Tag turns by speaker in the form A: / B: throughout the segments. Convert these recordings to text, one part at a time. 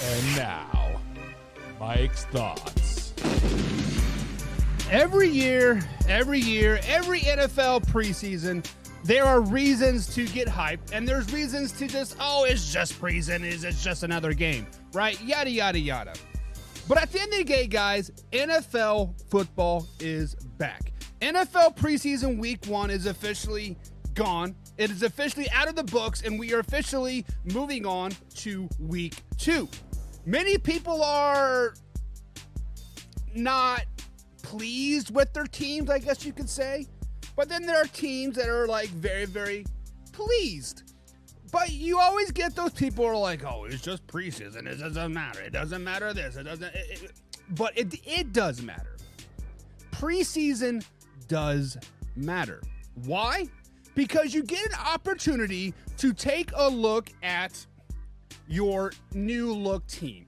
A: And now, Mike's thoughts. Every year, every NFL preseason, there are reasons to get hyped, and there's reasons to just, it's just preseason, it's just another game, right? Yada, yada, yada. But at the end of the day, guys, NFL football is back. NFL preseason week 1 is officially gone. It is officially out of the books, and we are officially moving on to week 2. Many people are not pleased with their teams, I guess you could say. But then there are teams that are like very, very pleased. But you always get those people who are like, it's just preseason. It doesn't matter. It doesn't matter this. It doesn't. But it does matter. Preseason does matter. Why? Because you get an opportunity to take a look at your new look team.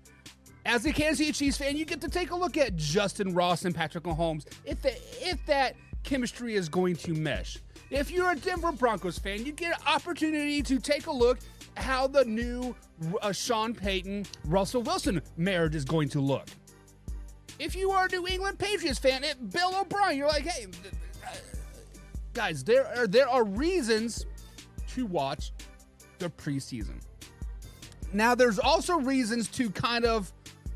A: As a Kansas City Chiefs fan, you get to take a look at Justin Ross and Patrick Mahomes if that chemistry is going to mesh. If you're a Denver Broncos fan, you get an opportunity to take a look at how the new Sean Payton, Russell Wilson marriage is going to look. If you are a New England Patriots fan, Bill O'Brien, you're like, hey, guys, there are reasons to watch the preseason. Now, there's also reasons to kind of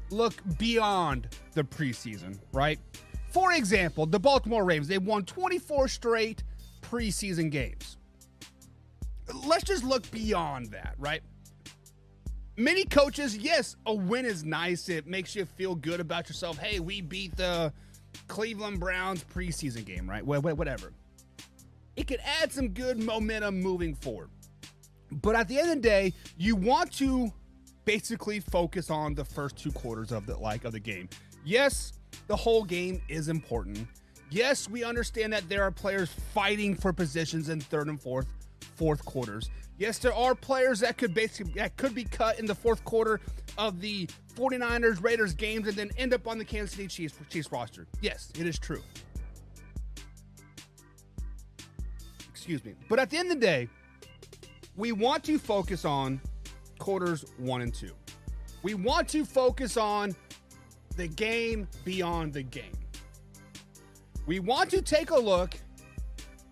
A: look beyond the preseason, right? For example, the Baltimore Ravens, they won 24 straight preseason games. Let's just look beyond that, right? Many coaches, yes, a win is nice. It makes you feel good about yourself. Hey, we beat the Cleveland Browns preseason game, right? Whatever. It could add some good momentum moving forward. But at the end of the day, you want to basically focus on the first 2 quarters of the game. Yes, the whole game is important. Yes, we understand that there are players fighting for positions in third and fourth quarters. Yes, there are players that could be cut in the fourth quarter of the 49ers Raiders games and then end up on the Kansas City Chiefs roster. Yes, it is true. Excuse me. But at the end of the day, we want to focus on quarters 1 and 2. We want to focus on the game beyond the game. We want to take a look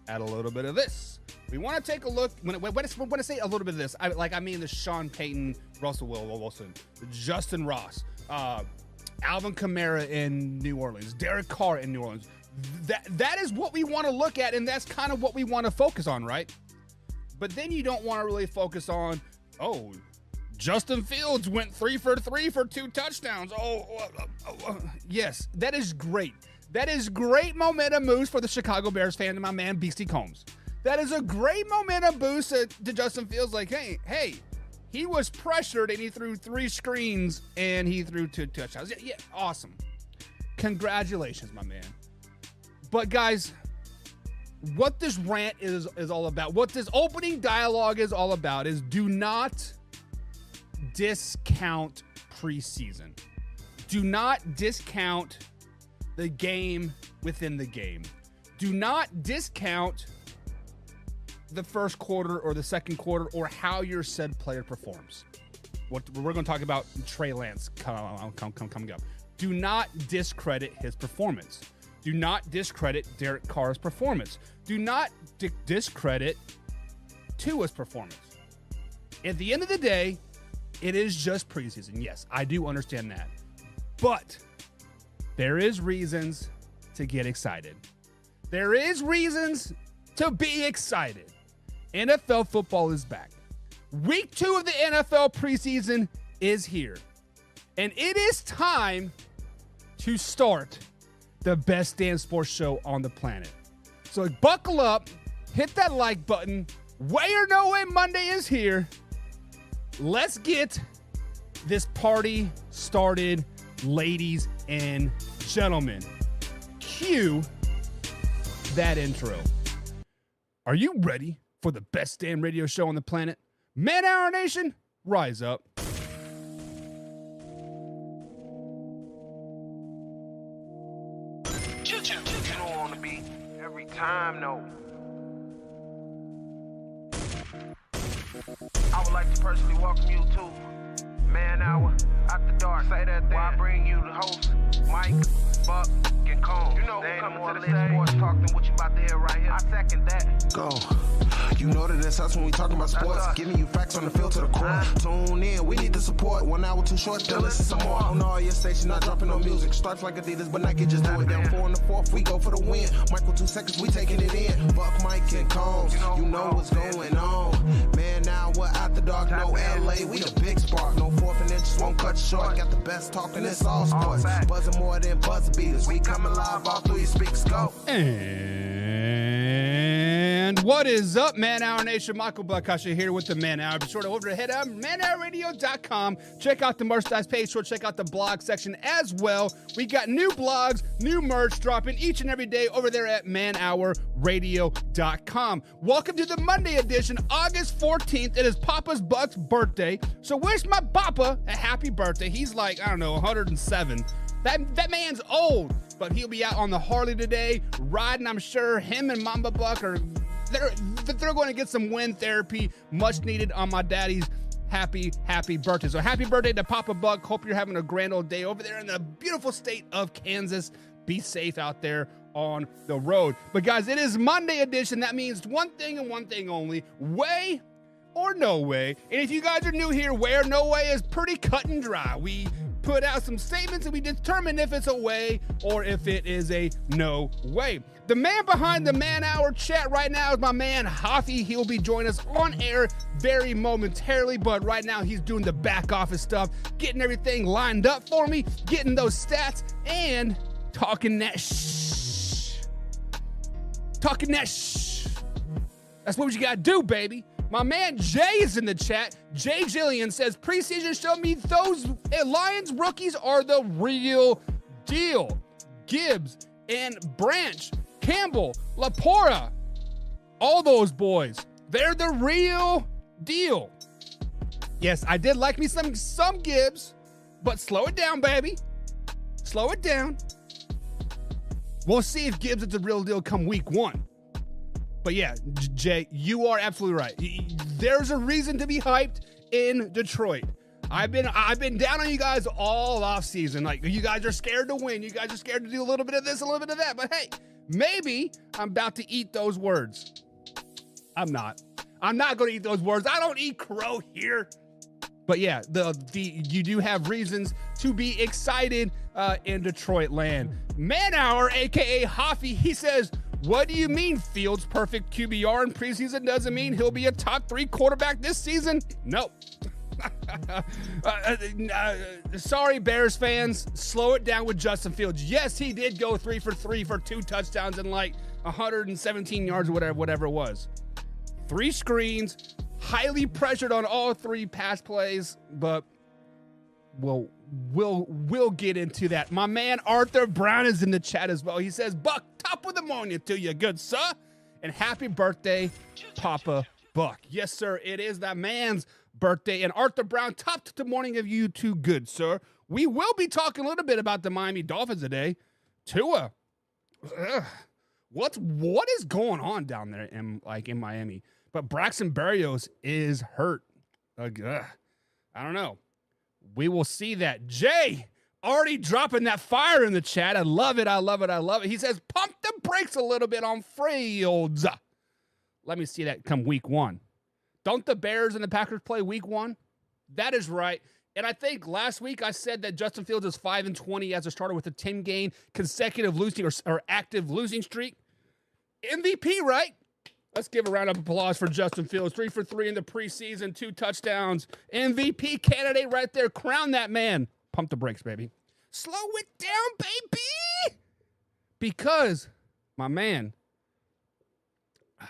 A: at a little bit of this. We want to take a look, when I say a little bit of this, I mean the Sean Payton, Russell Wilson, Justin Ross, Alvin Kamara in New Orleans, Derek Carr in New Orleans. That is what we want to look at, and that's kind of what we want to focus on, right? But then you don't want to really focus on, Justin Fields went 3 for 3 for 2 touchdowns. Yes, that is great. That is great momentum boost for the Chicago Bears fan and my man Beastie Combs. That is a great momentum boost to Justin Fields. Like, hey, he was pressured and he threw 3 screens and he threw 2 touchdowns. Yeah, awesome. Congratulations, my man. But guys, what this rant is all about, what this opening dialogue is all about is do not discount preseason. Do not discount the game within the game. Do not discount the first quarter or the second quarter or how your said player performs. What we're going to talk about Trey Lance coming up. Do not discredit his performance. Do not discredit Derek Carr's performance. Do not discredit Tua's performance. At the end of the day, it is just preseason. Yes, I do understand that. But there is reasons to get excited. There is reasons to be excited. NFL football is back. Week 2 of the NFL preseason is here. And it is time to start the best damn sports show on the planet. So buckle up, hit that like button. Way or No Way Monday is here. let's get this party started, ladies and gentlemen. Cue that intro. Are you ready for the best damn radio show on the planet? Man Hour Nation, rise up.
B: On the beat every time, no. I would like to personally welcome you to Man Hour After Dark. Say that thing. I bring you the host, Mike, Buck, and Cone. You know who coming to the stage. Sports talk than what you about to hear right here. I second that.
C: Go. You know that it's us when we talking about sports. Giving you facts on the field to the court. Tune in, we need the support. 1 hour too short, then listen some more. On all your stations, not dropping no music. Stripes like Adidas, but Nike just do it. Down 4 in the 4th, we go for the win. Michael 2 seconds, we taking it in. Buck, Mike, and Combs, you know what's going on. Man, now we're After Dark, no LA, we the big spark. No 4th and inches won't cut you short. Got the best talking, it's all sports. Buzzing more than buzzer beaters. We coming live all through your speakers, go.
A: And what is up, Man Hour Nation? Michael Buckasha here with the Man Hour. Be sure to over to head out manhourradio.com. Check out the merchandise page. Sure, check out the blog section as well. We got new blogs, new merch dropping each and every day over there at manhourradio.com. Welcome to the Monday edition, August 14th. It is Papa's Buck's birthday. So wish my Papa a happy birthday. He's like, I don't know, 107. That man's old, but he'll be out on the Harley today, riding. I'm sure him and Mamba Buck they're going to get some wind therapy, much needed on my daddy's happy birthday. So happy birthday to Papa Buck. Hope you're having a grand old day over there in the beautiful state of Kansas. Be safe out there on the road. But guys, it is Monday edition. That means one thing and one thing only: way or no way. And if you guys are new here, way or no way is pretty cut and dry. We put out some statements and we determine if it's a way or if it is a no way. The man behind the Man Hour chat right now is my man Hoffy. He'll be joining us on air very momentarily, but right now he's doing the back office stuff, getting everything lined up for me, getting those stats, and talking that shh. That's what you gotta do, baby. My man Jay is in the chat. Jay Jillian says, preseason showed me those Lions rookies are the real deal. Gibbs and Branch, Campbell, Lapora, all those boys, they're the real deal. Yes, I did like me some Gibbs, but slow it down, baby. Slow it down. We'll see if Gibbs is the real deal come week 1. But yeah, Jay, you are absolutely right. There's a reason to be hyped in Detroit. I've been down on you guys all off season. Like, you guys are scared to win. You guys are scared to do a little bit of this, a little bit of that. But hey, maybe I'm about to eat those words. I'm not going to eat those words. I don't eat crow here. But yeah, you do have reasons to be excited in Detroit land. Man Hour, aka Hoffy, he says, what do you mean Fields' perfect QBR in preseason doesn't mean he'll be a top 3 quarterback this season? No. Sorry, Bears fans. Slow it down with Justin Fields. Yes, he did go 3 for 3 for 2 touchdowns and like 117 yards or whatever it was. 3 screens, highly pressured on all 3 pass plays, but we'll get into that. My man Arthur Brown is in the chat as well. He says, Buck, top of the morning to you, good sir, and happy birthday, Papa Buck. Yes, sir, it is that man's birthday. And Arthur Brown, top to the morning of you too, good sir. We will be talking a little bit about the Miami Dolphins today. Tua, what is going on down there in Miami? But Braxton Berrios is hurt. I don't know. We will see that. Jay already dropping that fire in the chat. I love it. He says, pump the brakes a little bit on Fields. Let me see that come week 1. Don't the Bears and the Packers play week 1? That is right. And I think last week I said that Justin Fields is 5-20 as a starter with a 10-game consecutive losing or active losing streak. MVP, right? Let's give a round of applause for Justin Fields. 3 for 3 in the preseason, 2 touchdowns. MVP candidate right there. Crown that man. Pump the brakes, baby. Slow it down, baby. Because, my man,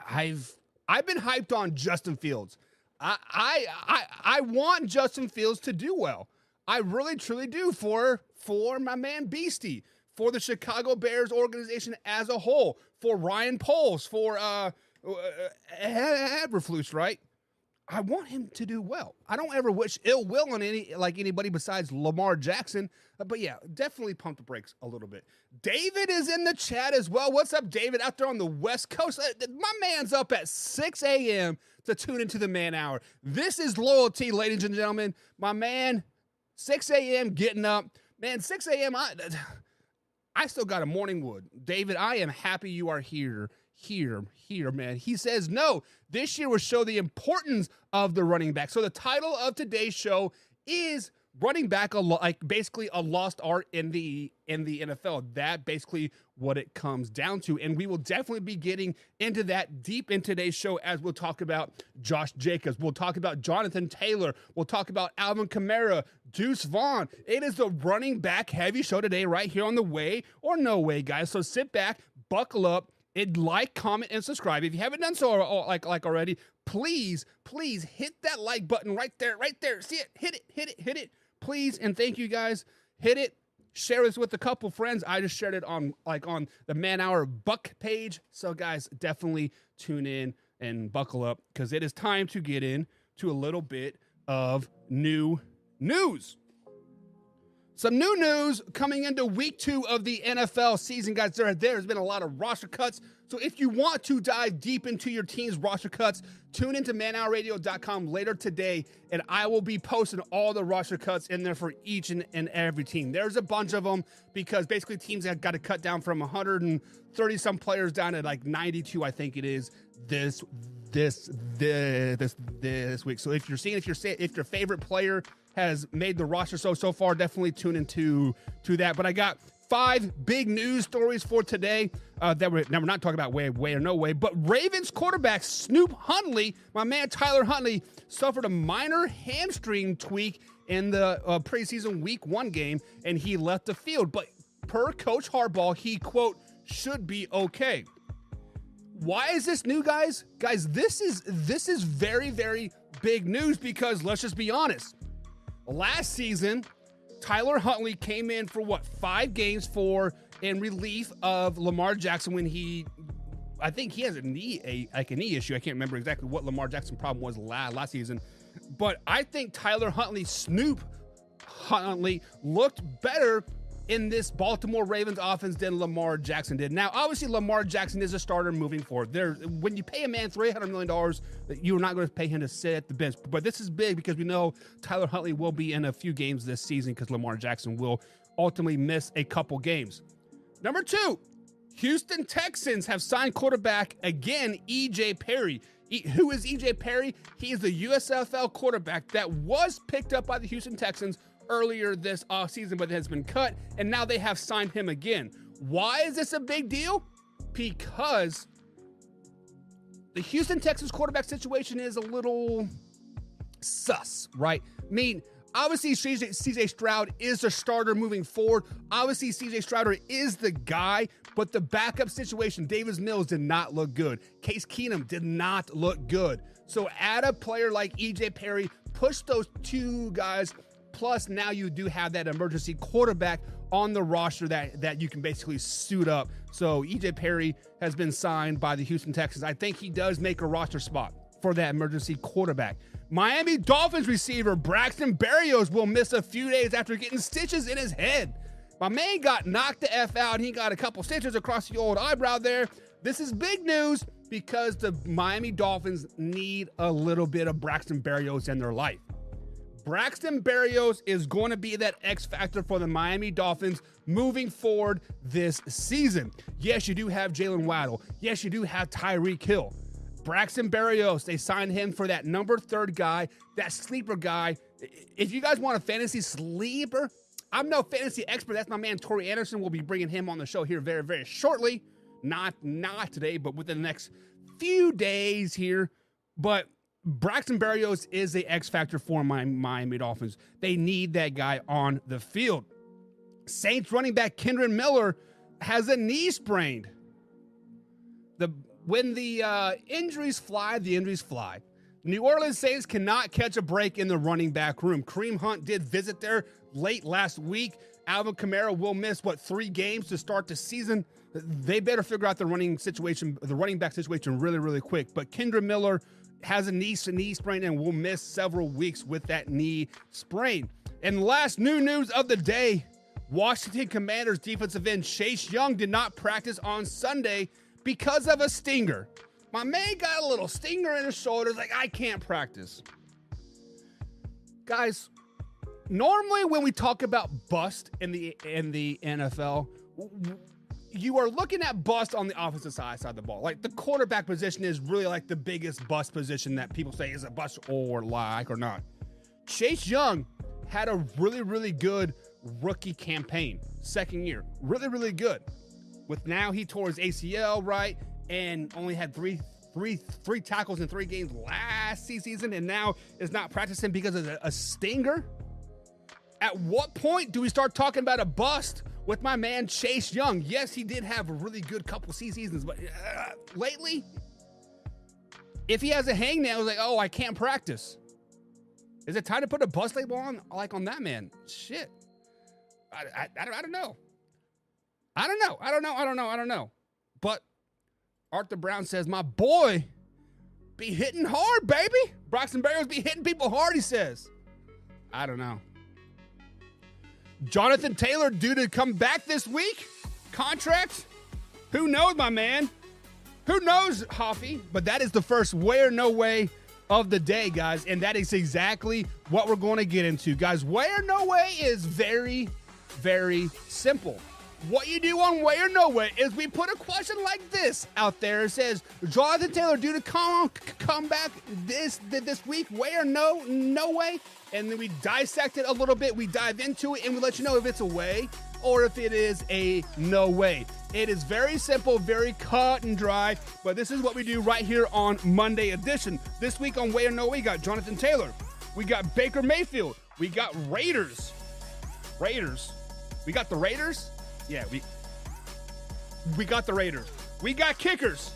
A: I've been hyped on Justin Fields. I want Justin Fields to do well. I really, truly do for my man Beastie, for the Chicago Bears organization as a whole, for Ryan Poles, for Eberflus, right? I want him to do well. I don't ever wish ill will on anybody besides Lamar Jackson. But yeah, definitely pump the brakes a little bit. David is in the chat as well. What's up, David, out there on the West Coast? My man's up at 6 a.m. to tune into the Man Hour. This is loyalty, ladies and gentlemen. My man, 6 a.m. getting up. Man, 6 a.m. I still got a morning wood. David, I am happy you are here, man. He says, no, this year will show the importance of the running back. So the title of today's show is running back, basically a lost art in the NFL. That basically what it comes down to. And we will definitely be getting into that deep in today's show as we'll talk about Josh Jacobs. We'll talk about Jonathan Taylor. We'll talk about Alvin Kamara, Deuce Vaughn. It is the running back heavy show today right here on the Way or No Way, guys. So sit back, buckle up, and like, comment, and subscribe. If you haven't done so already, please hit that like button right there. See it, hit it. Please, and thank you guys. Hit it. Share this with a couple friends. I just shared it on the Man Hour Buck page. So guys, definitely tune in and buckle up because it is time to get in to a little bit of new news. Some new news coming into week 2 of the NFL season, guys. There's been a lot of roster cuts. So if you want to dive deep into your team's roster cuts, tune into manhourradio.com later today, and I will be posting all the roster cuts in there for each and every team. There's a bunch of them because basically teams have got to cut down from 130 some players down to like 92, I think it is this week. So if your favorite player has made the roster so far, definitely tune into that. But I got 5 big news stories for today that we're not talking about way or no way. But Ravens quarterback Snoop Huntley, my man Tyler Huntley, suffered a minor hamstring tweak in the preseason week 1 game, and he left the field. But per Coach Harbaugh, he, quote, should be okay. Why is this new, guys? Guys, this is very, very big news because let's just be honest. Last season, Tyler Huntley came in for 5 games in relief of Lamar Jackson when I think he has a knee issue. I can't remember exactly what Lamar Jackson's problem was last season, but I think Snoop Huntley looked better in this Baltimore Ravens offense than Lamar Jackson did. Now, obviously, Lamar Jackson is a starter moving forward. When you pay a man $300 million, you're not going to pay him to sit at the bench. But this is big because we know Tyler Huntley will be in a few games this season because Lamar Jackson will ultimately miss a couple games. Number 2, Houston Texans have signed quarterback again, E.J. Perry. Who is E.J. Perry? He is the USFL quarterback that was picked up by the Houston Texans earlier this offseason, but it has been cut, and now they have signed him again. Why is this a big deal? Because the Houston Texans quarterback situation is a little sus, right? I mean, obviously, CJ Stroud is the starter moving forward. Obviously, CJ Stroud is the guy, but the backup situation, Davis Mills did not look good. Case Keenum did not look good. So add a player like EJ Perry, push those 2 guys. Plus, now you do have that emergency quarterback on the roster that you can basically suit up. So EJ Perry has been signed by the Houston Texans. I think he does make a roster spot for that emergency quarterback. Miami Dolphins receiver Braxton Berrios will miss a few days after getting stitches in his head. My man got knocked the F out, and he got a couple stitches across the old eyebrow there. This is big news because the Miami Dolphins need a little bit of Braxton Berrios in their life. Braxton Berrios is going to be that X factor for the Miami Dolphins moving forward this season. Yes, you do have Jalen Waddle. Yes, you do have Tyreek Hill. Braxton Berrios, they signed him for that number 3 guy, that sleeper guy. If you guys want a fantasy sleeper, I'm no fantasy expert. That's my man, Torrey Anderson. We'll be bringing him on the show here very, very shortly. Not today, but within the next few days here. But Braxton Berrios is the X factor for my Miami Dolphins. They need that guy on the field. Saints running back Kendra Miller has a knee sprained. When the injuries fly, the injuries fly. New Orleans Saints cannot catch a break in the running back room. Kareem Hunt did visit there late last week. Alvin Kamara will miss, 3 games to start the season. They better figure out the running back situation really, really quick. But Kendra Miller has a knee sprain and will miss several weeks with that knee sprain. And last new news of the day, Washington Commanders defensive end Chase Young did not practice on Sunday because of a stinger. My man got a little stinger in his shoulders, like, I can't practice. Guys, normally when we talk about bust in the NFL, you are looking at bust on the offensive side of the ball. Like, the quarterback position is really like the biggest bust position that people say is a bust or not. Chase Young had a really, really good rookie campaign, second year. Really, really good. With now he tore his ACL, right? And only had three tackles in 3 games last season, and now is not practicing because of a stinger. At what point do we start talking about a bust with my man Chase Young? Yes, he did have a really good couple seasons, but lately, if he has a hangnail, it's like, oh, I can't practice. Is it time to put a bust label on that man? Shit. I don't know. I don't know. But Arthur Brown says, my boy be hitting hard, baby. Braxton Berrios be hitting people hard, he says. I don't know. Jonathan Taylor due to come back this week? Contract? Who knows, my man? Who knows, Hoffy? But that is the first way or no way of the day, guys. And that is exactly what we're going to get into. Guys, way or no way is very, very simple. What you do on way or no way is we put a question like this out there. It says, Jonathan Taylor due to come back this week, way or no way? And then we dissect it a little bit. We dive into it and we let you know if it's a way or if it is a no way. It is very simple, very cut and dry, but this is what we do right here on Monday edition. This week on Way or No Way, we got Jonathan Taylor. We got Baker Mayfield. We got Raiders. We got the Raiders? Yeah, we got the Raiders. We got kickers.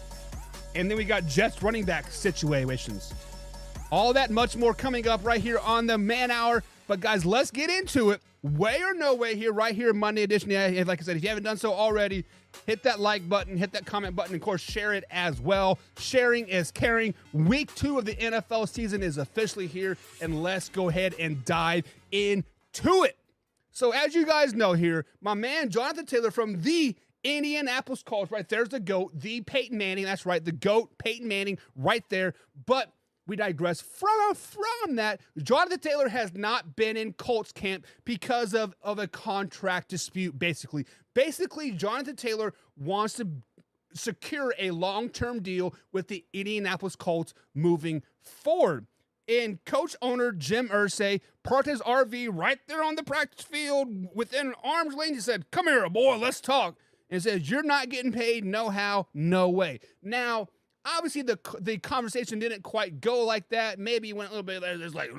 A: And then we got Jets running back situations. All that much more coming up right here on the Man Hour. But guys, let's get into it. Way or no way here, right here, Monday edition. Yeah, like I said, if you haven't done so already, hit that like button, hit that comment button, and of course, share it as well. Sharing is caring. Week 2 of the NFL season is officially here, and let's go ahead and dive into it. So as you guys know here, my man Jonathan Taylor from the Indianapolis Colts, right there's the GOAT, the Peyton Manning. That's right, the GOAT, Peyton Manning, right there. But we digress from that. Jonathan Taylor has not been in Colts camp because of a contract dispute, basically. Basically, Jonathan Taylor wants to secure a long-term deal with the Indianapolis Colts moving forward. And coach owner Jim Irsay parked his RV right there on the practice field within arm's length. He said, come here, boy, let's talk. And says, you're not getting paid, no how, no way. Now, obviously, the conversation didn't quite go like that. Maybe it went a little bit later. It's like,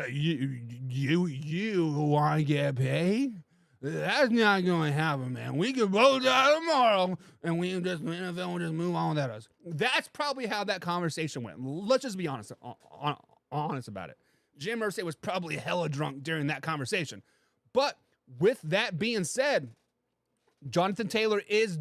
A: you want to get paid? That's not going to happen, man. We could both die tomorrow, and NFL will just move on without us. That's probably how that conversation went. Let's just be honest about it. Jim Irsay was probably hella drunk during that conversation. But with that being said, Jonathan Taylor is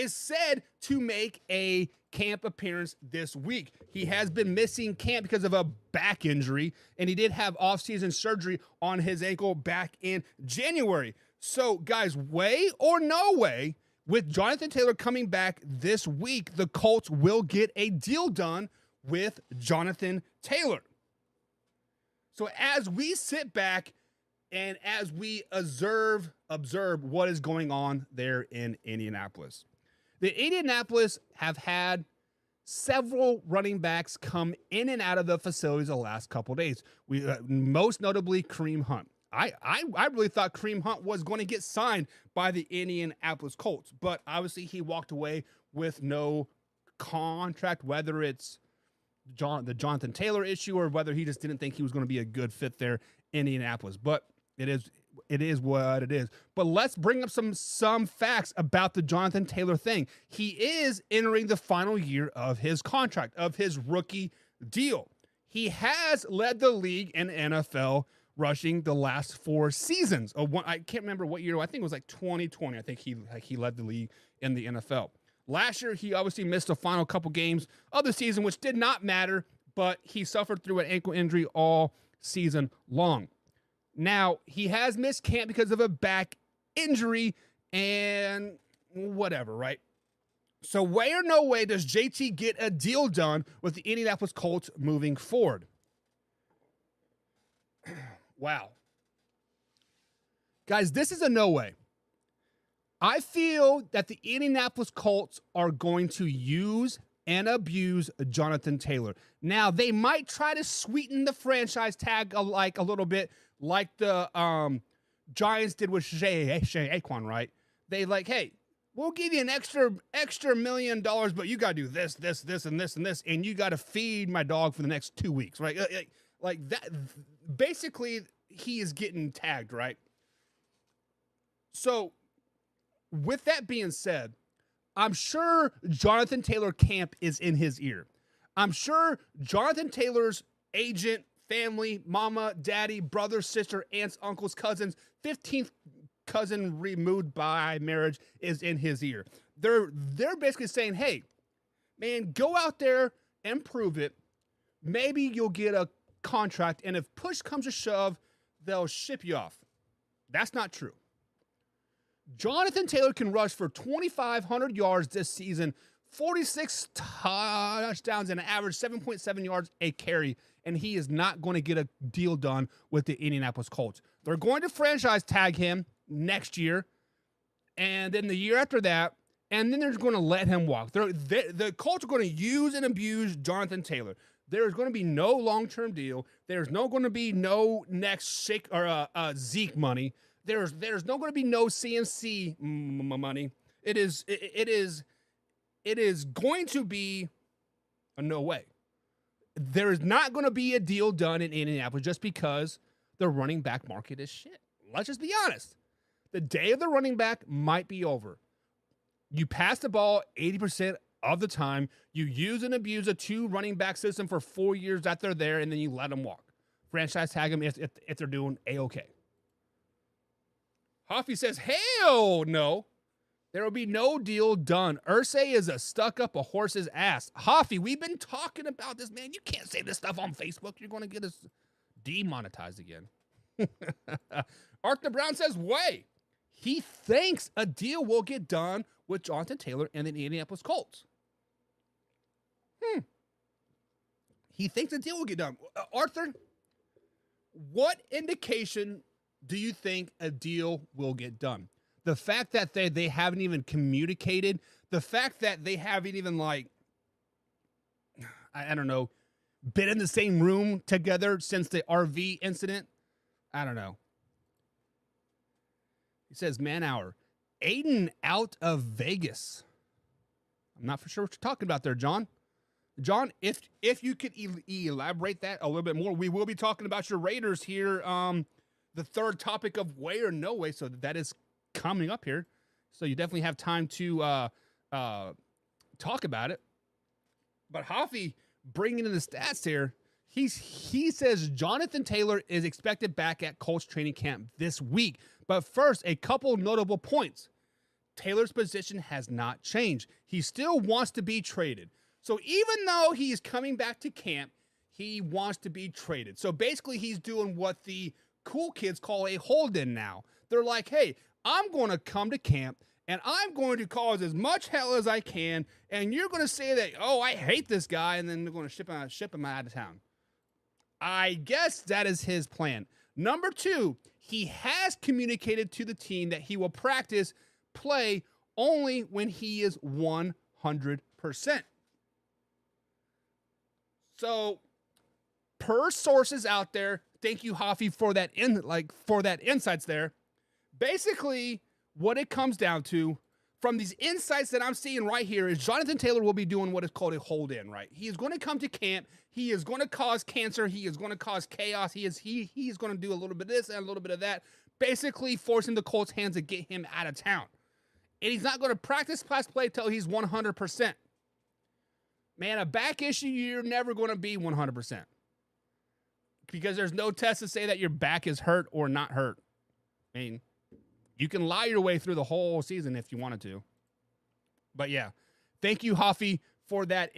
A: said to make a camp appearance this week. He has been missing camp because of a back injury, and he did have off-season surgery on his ankle back in January. So, guys, way or no way, with Jonathan Taylor coming back this week, the Colts will get a deal done with Jonathan Taylor. So as we sit back and as we observe what is going on there in Indianapolis, the Indianapolis have had several running backs come in and out of the facilities the last couple of days. We most notably Kareem Hunt. I really thought Kareem Hunt was going to get signed by the Indianapolis Colts, but obviously he walked away with no contract, whether it's the Jonathan Taylor issue or whether he just didn't think he was going to be a good fit there in Indianapolis. But it is what it is. But let's bring up some facts about the Jonathan Taylor thing. He is entering the final year of his contract, of his rookie deal. He has led the league in NFL rushing the last 4 seasons. I can't remember what year. I think it was like 2020. I think he led the league in the NFL. Last year, he obviously missed the final couple games of the season, which did not matter, but he suffered through an ankle injury all season long. Now, he has missed camp because of a back injury and whatever, right? So way or no way does JT get a deal done with the Indianapolis Colts moving forward. Wow. Guys, this is a no way. I feel that the Indianapolis Colts are going to use and abuse Jonathan Taylor. Now, they might try to sweeten the franchise tag a little bit, like the Giants did with Saquon, right? They hey, we'll give you an extra $1 million, but you got to do this, and this, and you got to feed my dog for the next 2 weeks, right? Like that. Basically, he is getting tagged, right? So, with that being said, I'm sure Jonathan Taylor camp is in his ear. I'm sure Jonathan Taylor's agent, family, mama, daddy, brother, sister, aunts, uncles, cousins, 15th cousin removed by marriage is in his ear. They're basically saying, hey, man, go out there and prove it. Maybe you'll get a contract, and if push comes to shove, they'll ship you off. That's not true. Jonathan Taylor can rush for 2,500 yards this season, 46 touchdowns, and an average 7.7 yards a carry, and he is not going to get a deal done with the Indianapolis Colts. They're going to franchise tag him next year, and then the year after that, and then they're going to let him walk. The Colts are going to use and abuse Jonathan Taylor. There's going to be no long-term deal. There's going to be no next Zeke money. There's no going to be no CMC money. It is going to be a no way. There is not going to be a deal done in Indianapolis just because the running back market is shit. Let's just be honest. The day of the running back might be over. You pass the ball 80% of the time. You use and abuse a 2 running back system for 4 years that they're there, and then you let them walk. Franchise tag them if they're doing A-okay. Hoffy says, hell no. There will be no deal done. Irsay is a stuck-up a horse's ass. Hoffy, we've been talking about this, man. You can't say this stuff on Facebook. You're going to get us demonetized again. Arthur Brown says, way. He thinks a deal will get done with Jonathan Taylor and the Indianapolis Colts. He thinks a deal will get done. Arthur, what indication do you think a deal will get done? The fact that they haven't even communicated, the fact that they haven't even I don't know, been in the same room together since the RV incident. I don't know. He says, man hour. Aiden out of Vegas. I'm not for sure what you're talking about there, John. John, if you could elaborate that a little bit more, we will be talking about your Raiders here. The third topic of way or no way. So that is coming up here. So you definitely have time to talk about it. But Hoffy bringing in the stats here. He says Jonathan Taylor is expected back at Colts training camp this week. But first, a couple notable points. Taylor's position has not changed. He still wants to be traded. So even though he's coming back to camp, he wants to be traded. So basically, he's doing what the cool kids call a hold-in now. They're like, hey, I'm going to come to camp, and I'm going to cause as much hell as I can, and you're going to say that, oh, I hate this guy, and then they're going to ship him out of town. I guess that is his plan. Number 2, he has communicated to the team that he will play only when he is 100%. So, per sources out there, thank you, Hoffy, for that insights there. Basically, what it comes down to, from these insights that I'm seeing right here, is Jonathan Taylor will be doing what is called a hold-in, right? He is going to come to camp. He is going to cause cancer. He is going to cause chaos. He is going to do a little bit of this and a little bit of that, basically forcing the Colts' hands to get him out of town. And he's not going to practice pass play until he's 100%. Man, a back issue, you're never going to be 100%. Because there's no test to say that your back is hurt or not hurt. I mean, you can lie your way through the whole season if you wanted to. But yeah, thank you, Hoffy, for that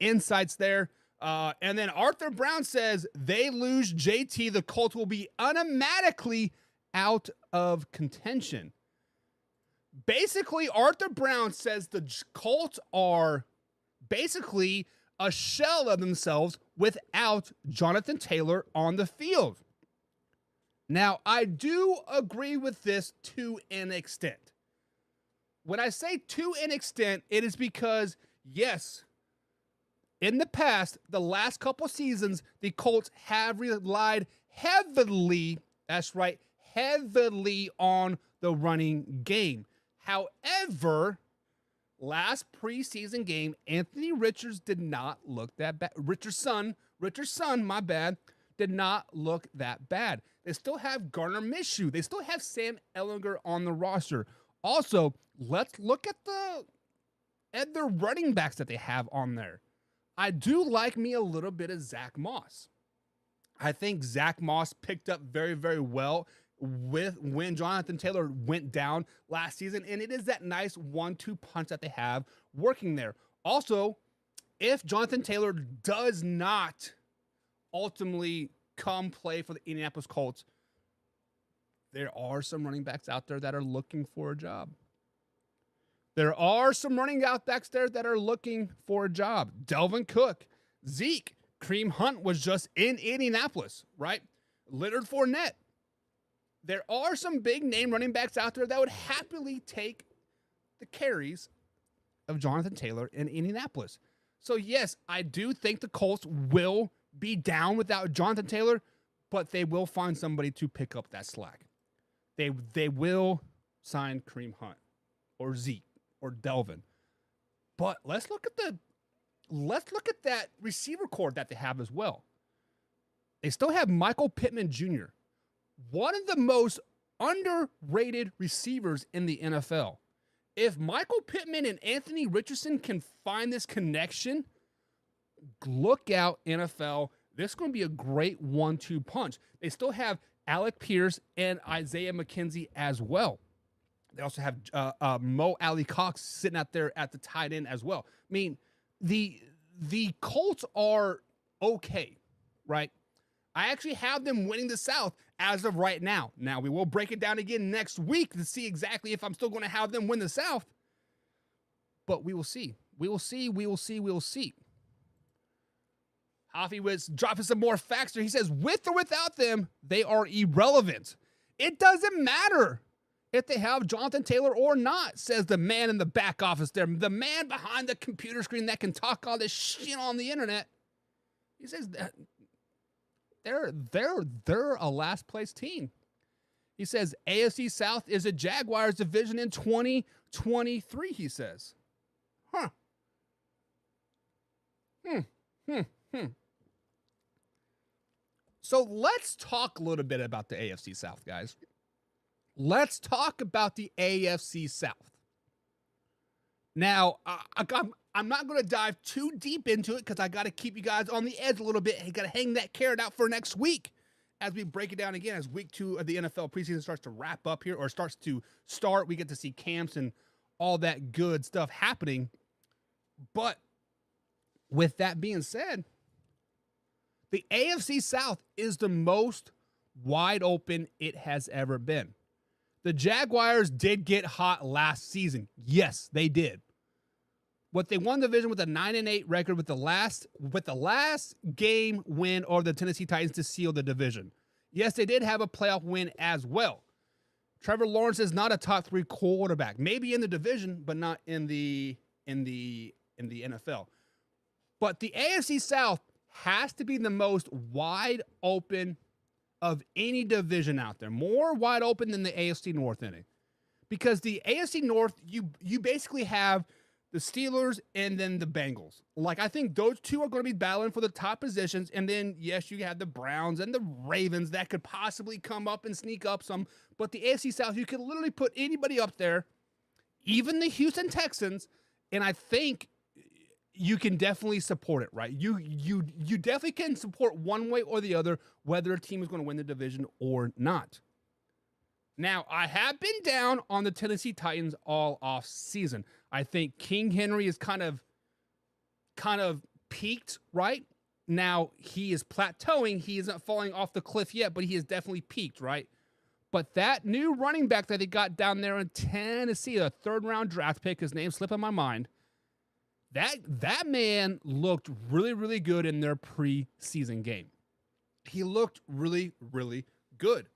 A: insights there. And then Arthur Brown says they lose JT, the Colts will be automatically out of contention. Basically, Arthur Brown says the Colts are basically a shell of themselves without Jonathan Taylor on the field. Now, I do agree with this to an extent. When I say to an extent, it is because, yes, in the past, the last couple seasons, the Colts have relied heavily, that's right, heavily on the running game. However, last preseason game, Anthony Richards did not look that bad. Richardson, my bad, did not look that bad. They still have Gardner Minshew. They still have Sam Ehlinger on the roster. Also, let's look at the running backs that they have on there. I do like me a little bit of Zach Moss. I think Zach Moss picked up very, very well when Jonathan Taylor went down last season, and it is that nice 1-2 punch that they have working there. Also, if Jonathan Taylor does not ultimately come play for the Indianapolis Colts, there are some running backs out there that are looking for a job. There are some running backs there that are looking for a job. Dalvin Cook, Zeke, Kareem Hunt was just in Indianapolis, right? Leonard Fournette. There are some big name running backs out there that would happily take the carries of Jonathan Taylor in Indianapolis. So yes, I do think the Colts will be down without Jonathan Taylor, but they will find somebody to pick up that slack. They will sign Kareem Hunt or Zeke or Delvin. But let's look at that receiver core that they have as well. They still have Michael Pittman Jr., one of the most underrated receivers in the NFL. If Michael Pittman and Anthony Richardson can find this connection, look out, NFL. This is going to be a great 1-2 punch. They still have Alec Pierce and Isaiah McKenzie as well. They also have Mo Alley Cox sitting out there at the tight end as well. I mean, the Colts are okay, right? I actually have them winning the South as of right now. Now, we will break it down again next week to see exactly if I'm still going to have them win the South. But we will see. We will see. Hoffy was dropping some more facts there. He says, with or without them, they are irrelevant. It doesn't matter if they have Jonathan Taylor or not, says the man in the back office there. The man behind the computer screen that can talk all this shit on the internet. He says that they're a last place team. He says AFC South is a Jaguars division in 2023, he says. So let's talk a little bit about the AFC South, guys. Let's talk about the AFC South. Now, I'm not going to dive too deep into it because I got to keep you guys on the edge a little bit. I got to hang that carrot out for next week as we break it down again. As week 2 of the NFL preseason starts to wrap up here, or starts to start, we get to see camps and all that good stuff happening. But with that being said, the AFC South is the most wide open it has ever been. The Jaguars did get hot last season. Yes, they did. But they won the division with a 9-8 record with the last game win over the Tennessee Titans to seal the division. Yes, they did have a playoff win as well. Trevor Lawrence is not a top 3 quarterback. Maybe in the division, but not in the NFL. But the AFC South has to be the most wide open of any division out there. More wide open than the AFC North in it. Because the AFC North, you basically have the Steelers and then the Bengals. Like, I think those two are going to be battling for the top positions. And then, yes, you have the Browns and the Ravens that could possibly come up and sneak up some. But the AFC South, you could literally put anybody up there, even the Houston Texans. And I think you can definitely support it, right? You definitely can support one way or the other whether a team is going to win the division or not. Now, I have been down on the Tennessee Titans all off season. I think King Henry is kind of peaked, right? Now, he is plateauing. He isn't falling off the cliff yet, but he is definitely peaked, right? But that new running back that they got down there in Tennessee, a third-round draft pick, his name's slipping my mind, that man looked really, really good in their preseason game. He looked really, really good.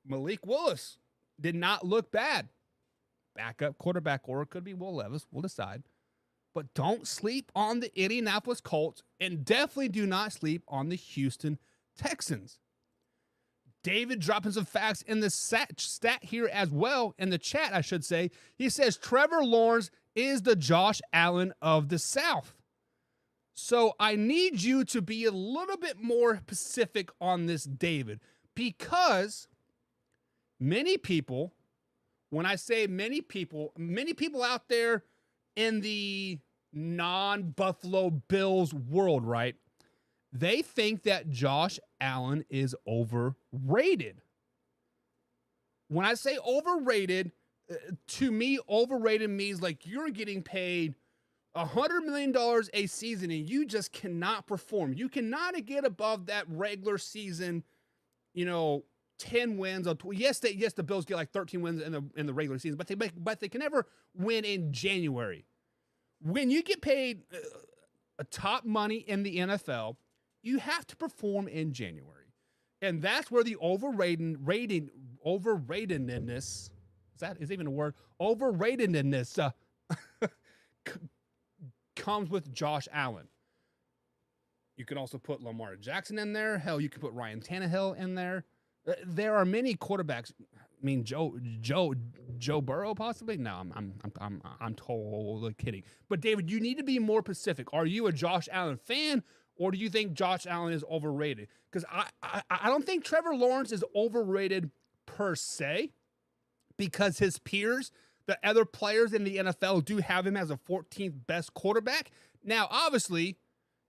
A: Malik Willis did not look bad. Backup quarterback, or it could be Will Levis. We'll decide. But don't sleep on the Indianapolis Colts, and definitely do not sleep on the Houston Texans. David dropping some facts in the stat here as well, in the chat, I should say. He says Trevor Lawrence is the Josh Allen of the South. So I need you to be a little bit more specific on this, David, because many people, when I say many people out there in the non-Buffalo Bills world, right? They think that Josh Allen is overrated. When I say overrated, to me, overrated means like you're getting paid $100 million a season and you just cannot perform. You cannot get above that regular season, 10 wins. Yes, the Bills get like 13 wins in the regular season, but they can never win in January. When you get paid a top money in the NFL, you have to perform in January. And that's where the overratedness, is that even a word? Overratedness comes with Josh Allen. You can also put Lamar Jackson in there. Hell, you can put Ryan Tannehill in there. There are many quarterbacks. I mean, Joe Burrow possibly. No, I'm totally kidding. But David, you need to be more specific. Are you a Josh Allen fan, or do you think Josh Allen is overrated? Because I don't think Trevor Lawrence is overrated per se, because his peers, the other players in the NFL, do have him as a 14th best quarterback. Now, obviously,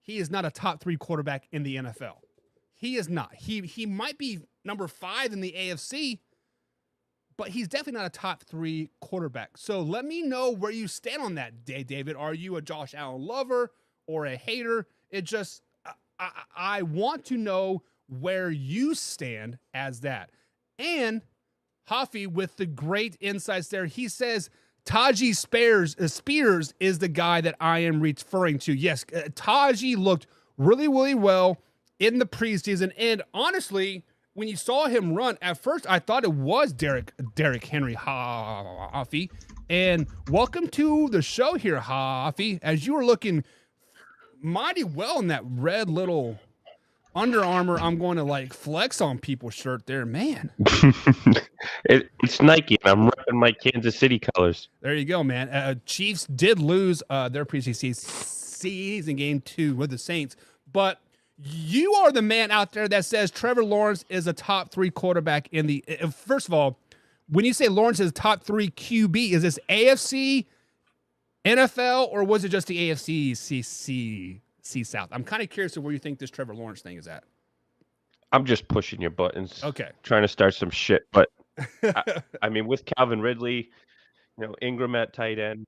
A: he is not a top 3 quarterback in the NFL. He is not. He might be number 5 in the AFC, but he's definitely not a top 3 quarterback. So let me know where you stand on that, David. Are you a Josh Allen lover or a hater? It just, I want to know where you stand as that. And Hoffy, with the great insights there, he says Tajee Spears is the guy that I am referring to. Yes, Tajee looked really, really well in the preseason. And honestly, when you saw him run, at first I thought it was Derrick Henry, Hoffy. And welcome to the show here, Hoffy, as you were looking mighty well in that red little Under Armour I'm going to like flex on people shirt there, man.
D: It's Nike, and I'm repping my Kansas City colors.
A: There you go, man. Chiefs did lose their preseason game 2 with the Saints, but you are the man out there that says Trevor Lawrence is a top 3 quarterback in the. First of all, when you say Lawrence is top 3 QB, is this AFC, NFL, or was it just the AFC South? I'm kind of curious of where you think this Trevor Lawrence thing is at.
D: I'm just pushing your buttons.
A: Okay.
D: Trying to start some shit. But, I mean, with Calvin Ridley, Ingram at tight end,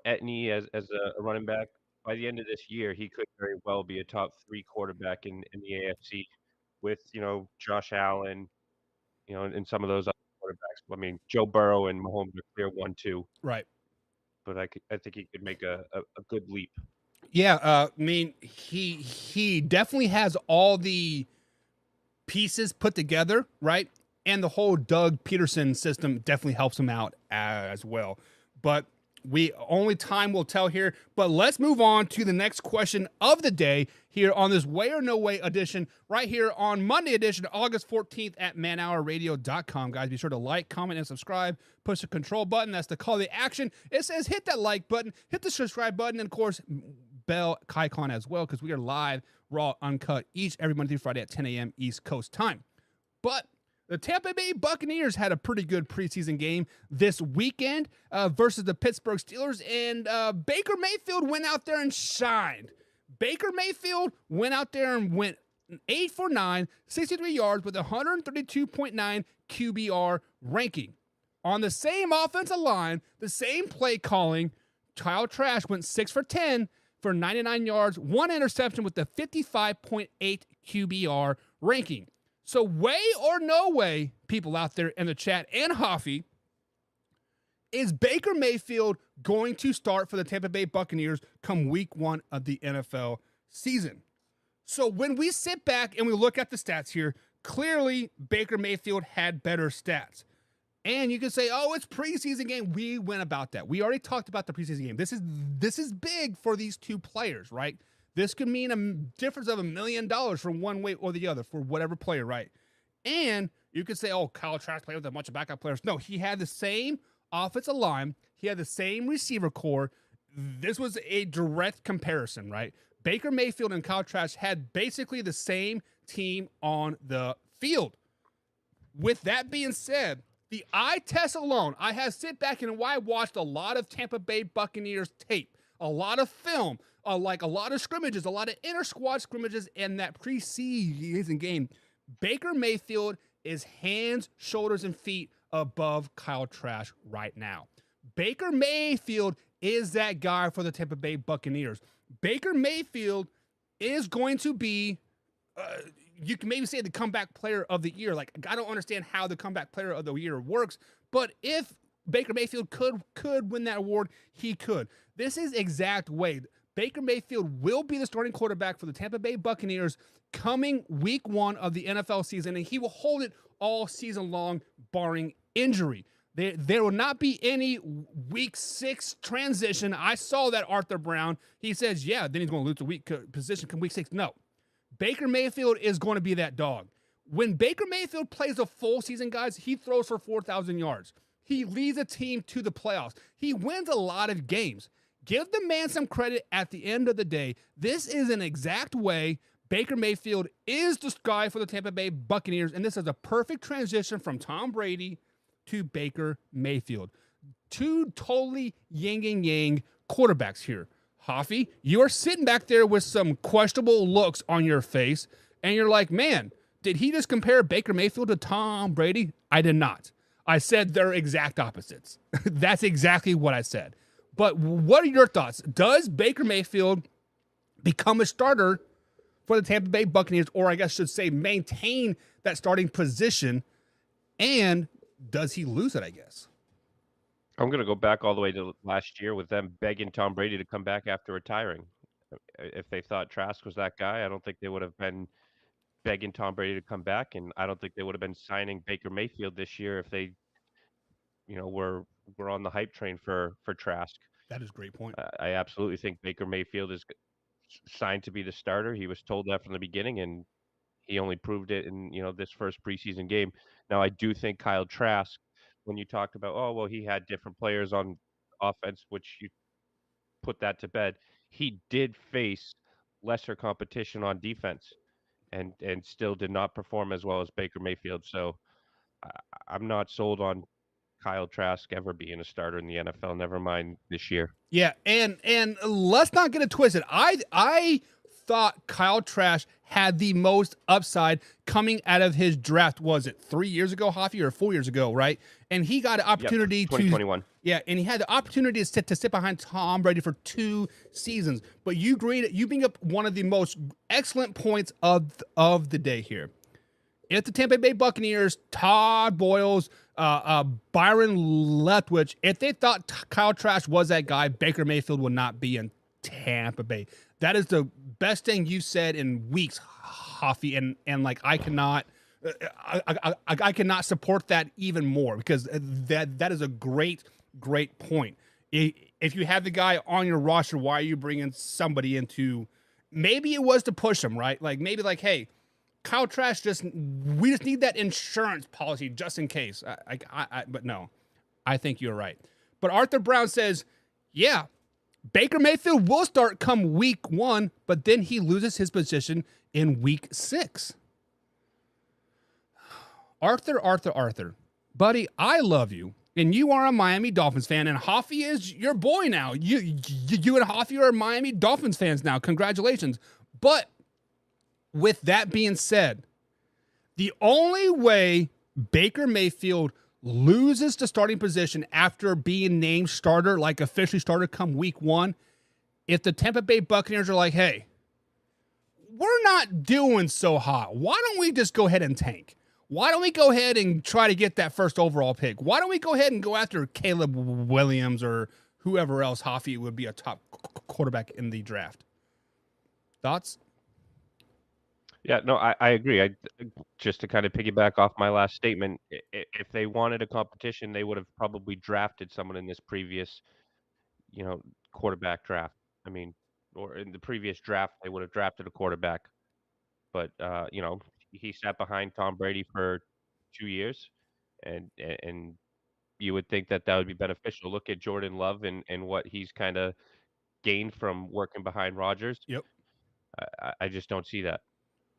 D: Etney as a running back, by the end of this year, he could very well be a top 3 quarterback in the AFC with, Josh Allen, and some of those other quarterbacks. I mean, Joe Burrow and Mahomes are clear 1-2.
A: Right.
D: But I think he could make a good leap.
A: Yeah, I mean, he definitely has all the pieces put together, right? And the whole Doug Peterson system definitely helps him out as well. But only time will tell here. But let's move on to the next question of the day here on this Way or No Way edition, right here on Monday edition, August 14th at manhourradio.com. Guys, be sure to like, comment, and subscribe. Push the control button. That's the call to action. It says hit that like button, hit the subscribe button, and of course, bell icon as well, because we are live, raw, uncut, every Monday through Friday at 10 a.m. East Coast time. But The Tampa Bay Buccaneers had a pretty good preseason game this weekend versus the Pittsburgh Steelers, and Baker Mayfield went out there and shined. Baker Mayfield went out there and went 8 for 9, 63 yards with 132.9 QBR ranking. On the same offensive line, the same play calling, Kyle Trask went 6 for 10 for 99 yards, 1 interception with the 55.8 QBR ranking. So way or no way, people out there in the chat and Hoffy, is Baker Mayfield going to start for the Tampa Bay Buccaneers come week 1 of the NFL season? So when we sit back and we look at the stats here, clearly Baker Mayfield had better stats. And you can say, oh, it's preseason game. We went about that. We already talked about the preseason game. This is big for these two players, right? This could mean a difference of $1 million from one way or the other for whatever player, right? And you could say, oh, Kyle Trask played with a bunch of backup players. No, he had the same offensive line. He had the same receiver core. This was a direct comparison, right? Baker Mayfield and Kyle Trask had basically the same team on the field. With that being said, the eye test alone, I have sit back and I watched a lot of Tampa Bay Buccaneers tape, a lot of film, like a lot of scrimmages, a lot of inter-squad scrimmages in that preseason game. Baker Mayfield is hands, shoulders, and feet above Kyle Trask right now. Baker Mayfield is that guy for the Tampa Bay Buccaneers. Baker Mayfield is going to be, you can maybe say the comeback player of the year. Like, I don't understand how the comeback player of the year works, but if Baker Mayfield could win that award, he could. This is exact way. Baker Mayfield will be the starting quarterback for the Tampa Bay Buccaneers coming week 1 of the NFL season, and he will hold it all season long, barring injury. There will not be any week 6 transition. I saw that Arthur Brown. He says, yeah, then he's going to lose the week position come week 6. No. Baker Mayfield is going to be that dog. When Baker Mayfield plays a full season, guys, he throws for 4,000 yards. He leads a team to the playoffs. He wins a lot of games. Give the man some credit at the end of the day. This is an exact way Baker Mayfield is the guy for the Tampa Bay Buccaneers, and this is a perfect transition from Tom Brady to Baker Mayfield. Two totally yin and yang quarterbacks here. Hoffy, you are sitting back there with some questionable looks on your face, and you're like, man, did he just compare Baker Mayfield to Tom Brady? I did not. I said they're exact opposites. That's exactly what I said. But what are your thoughts? Does Baker Mayfield become a starter for the Tampa Bay Buccaneers, or I guess I should say maintain that starting position, and does he lose it, I guess?
D: I'm going to go back all the way to last year with them begging Tom Brady to come back after retiring. If they thought Trask was that guy, I don't think they would have been begging Tom Brady to come back, and I don't think they would have been signing Baker Mayfield this year if they, were on the hype train for Trask.
A: That is a great point.
D: I absolutely think Baker Mayfield is signed to be the starter. He was told that from the beginning, and he only proved it in this first preseason game. Now, I do think Kyle Trask, when you talked about, he had different players on offense, which you put that to bed. He did face lesser competition on defense and still did not perform as well as Baker Mayfield. So I'm not sold on Kyle Trask ever being a starter in the NFL, never mind this year.
A: Yeah, and let's not get it twisted. I thought Kyle Trask had the most upside coming out of his draft. Was it 3 years ago, Hoffy, or 4 years ago, right? And he got an opportunity
D: 2021.
A: And he had the opportunity to sit behind Tom Brady for 2 seasons. But you bring up one of the most excellent points of the day here. If the Tampa Bay Buccaneers, Todd Boyles, Byron Leftwich, if they thought Kyle Trask was that guy, Baker Mayfield would not be in Tampa Bay. That is the best thing you said in weeks, Hoffy, and like I cannot support that even more, because that is a great point. If you have the guy on your roster, why are you bringing somebody into? Maybe it was to push him, right? Like maybe like, hey, Kyle Trask, we just need that insurance policy just in case. But no, I think you're right. But Arthur Brown says, yeah, Baker Mayfield will start come week 1, but then he loses his position in week 6. Arthur, buddy, I love you, and you are a Miami Dolphins fan, and Hoffy is your boy now. You and Hoffy are Miami Dolphins fans now. Congratulations. But with that being said, the only way Baker Mayfield loses the starting position after being named starter, like officially starter come week 1, if the Tampa Bay Buccaneers are like, hey, we're not doing so hot. Why don't we just go ahead and tank? Why don't we go ahead and try to get that first overall pick? Why don't we go ahead and go after Caleb Williams or whoever else Hoffy would be a top quarterback in the draft? Thoughts?
D: Yeah, no, I agree. Just to kind of piggyback off my last statement, if they wanted a competition, they would have probably drafted someone in this previous, quarterback draft. I mean, or in the previous draft, they would have drafted a quarterback. But he sat behind Tom Brady for 2 years, and you would think that would be beneficial. Look at Jordan Love and what he's kind of gained from working behind Rodgers.
A: Yep.
D: I just don't see that.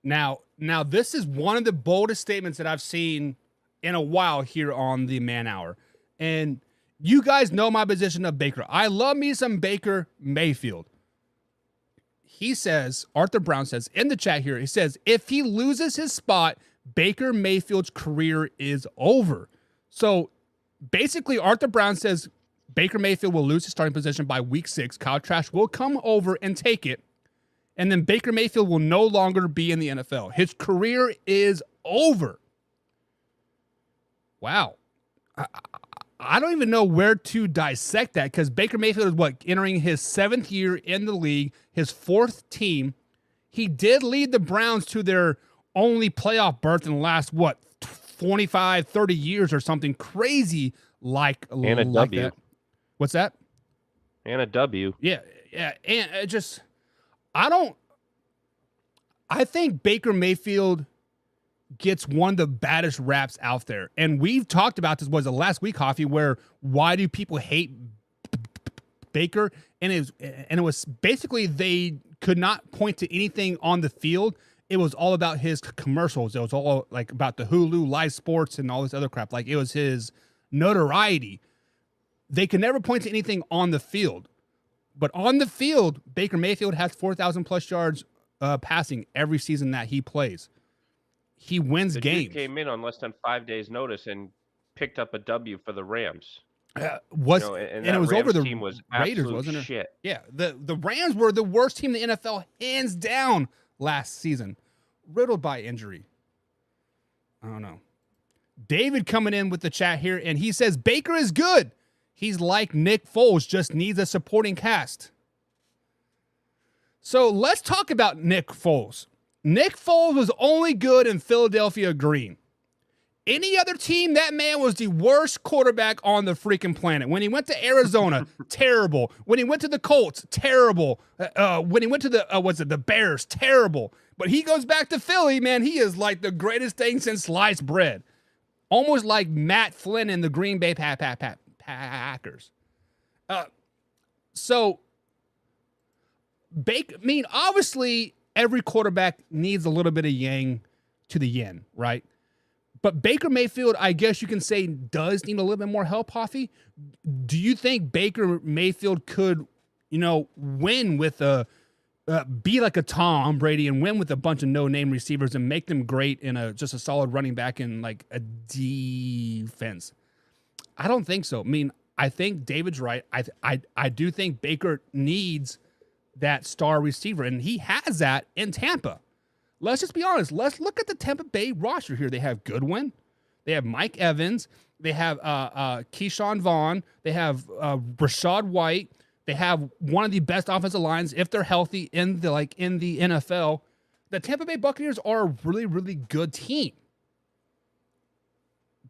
A: Now, this is one of the boldest statements that I've seen in a while here on the Man Hour. And you guys know my position of Baker. I love me some Baker Mayfield. He says, Arthur Brown says in the chat here, he says, if he loses his spot, Baker Mayfield's career is over. So basically, Arthur Brown says Baker Mayfield will lose his starting position by week 6. Kyle Trask will come over and take it. And then Baker Mayfield will no longer be in the NFL. His career is over. Wow. I don't even know where to dissect that, because Baker Mayfield is entering his 7th year in the league, his 4th team. He did lead the Browns to their only playoff berth in the last, 25, 30 years or something crazy like
D: And a W.
A: that. What's that?
D: And a W.
A: Yeah. And it just... I think Baker Mayfield gets one of the baddest raps out there. And we've talked about this, was the last week, Hoffy, where why do people hate Baker? And it was basically they could not point to anything on the field. It was all about his commercials. It was all like about the Hulu live sports and all this other crap. Like, it was his notoriety. They could never point to anything on the field. But on the field, Baker Mayfield has 4,000 plus yards passing every season that he plays. He wins games.
D: Dude came in on less than 5 days' notice and picked up a W for the Rams.
A: And it was
D: Rams
A: over the
D: team was
A: Raiders, wasn't it?
D: Shit.
A: Yeah, the Rams were the worst team in the NFL, hands down, last season, riddled by injury. I don't know. David coming in with the chat here, and he says Baker is good. He's like Nick Foles, just needs a supporting cast. So let's talk about Nick Foles. Nick Foles was only good in Philadelphia green. Any other team, that man was the worst quarterback on the freaking planet. When he went to Arizona, terrible. When he went to the Colts, terrible. When he went to the Bears, terrible. But he goes back to Philly, man, he is like the greatest thing since sliced bread. Almost like Matt Flynn in the Green Bay Packers. So, obviously, every quarterback needs a little bit of yang to the yin, right? But Baker Mayfield, I guess you can say, does need a little bit more help, Hoffy. Do you think Baker Mayfield could, win with be like a Tom Brady and win with a bunch of no-name receivers and make them great in just a solid running back in like a defense? I don't think so. I think David's right. I do think Baker needs that star receiver, and he has that in Tampa. Let's just be honest. Let's look at the Tampa Bay roster here. They have Goodwin. They have Mike Evans. They have Keyshawn Vaughn. They have Rashad White. They have one of the best offensive lines, if they're healthy, in the NFL. The Tampa Bay Buccaneers are a really, really good team.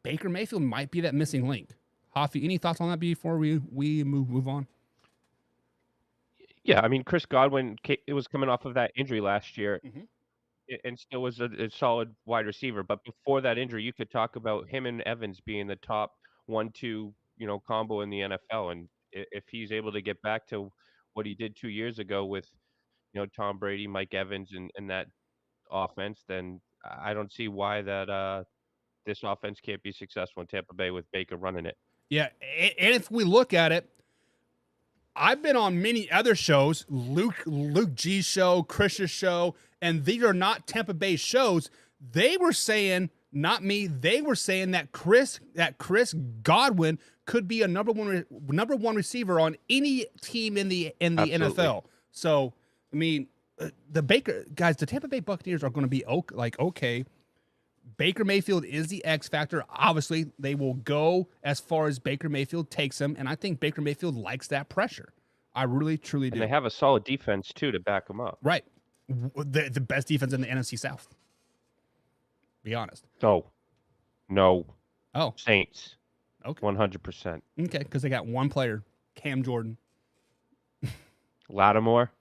A: Baker Mayfield might be that missing link. Hoffy, any thoughts on that before we move on?
D: Yeah, Chris Godwin, it was coming off of that injury last year, and still was a solid wide receiver. But before that injury, you could talk about him and Evans being the top 1-2, combo in the NFL. And if he's able to get back to what he did 2 years ago with, Tom Brady, Mike Evans, and that offense, then I don't see why that this offense can't be successful in Tampa Bay with Baker running it.
A: Yeah, and if we look at it, I've been on many other shows, Luke G's show, Chris's show, and these are not Tampa Bay shows. They were saying, not me, they were saying that Chris Godwin could be a number one receiver on any team in the
D: Absolutely.
A: NFL. So, I mean, the Tampa Bay Buccaneers are going to be okay. Baker Mayfield is the X factor. Obviously, they will go as far as Baker Mayfield takes them, and I think Baker Mayfield likes that pressure. I really, truly do.
D: And they have a solid defense, too, to back them up.
A: Right. The best defense in the NFC South. Be honest.
D: No.
A: Oh.
D: Saints.
A: Okay.
D: 100%.
A: Okay, because they got one player, Cam Jordan.
D: Lattimore.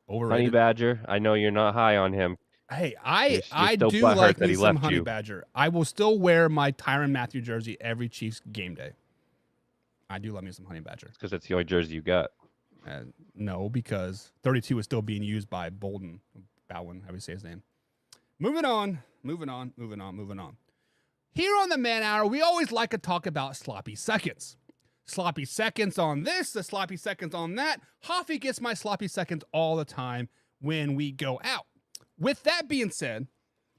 A: Overrated.
D: Honey Badger. I know you're not high on him.
A: Hey,
D: You're
A: I
D: still
A: do
D: butthurt
A: like
D: that
A: me
D: he
A: some
D: left
A: Honey
D: you.
A: Badger. I will still wear my Tyrann Mathieu jersey every Chiefs game day. I do love me some Honey Badger.
D: Because that's the only jersey you got.
A: No, because 32 is still being used by Bowen, however you say his name. Moving on. Here on the Man Hour, we always like to talk about sloppy seconds. Sloppy seconds on this, the sloppy seconds on that. Hoffy gets my sloppy seconds all the time when we go out. With that being said,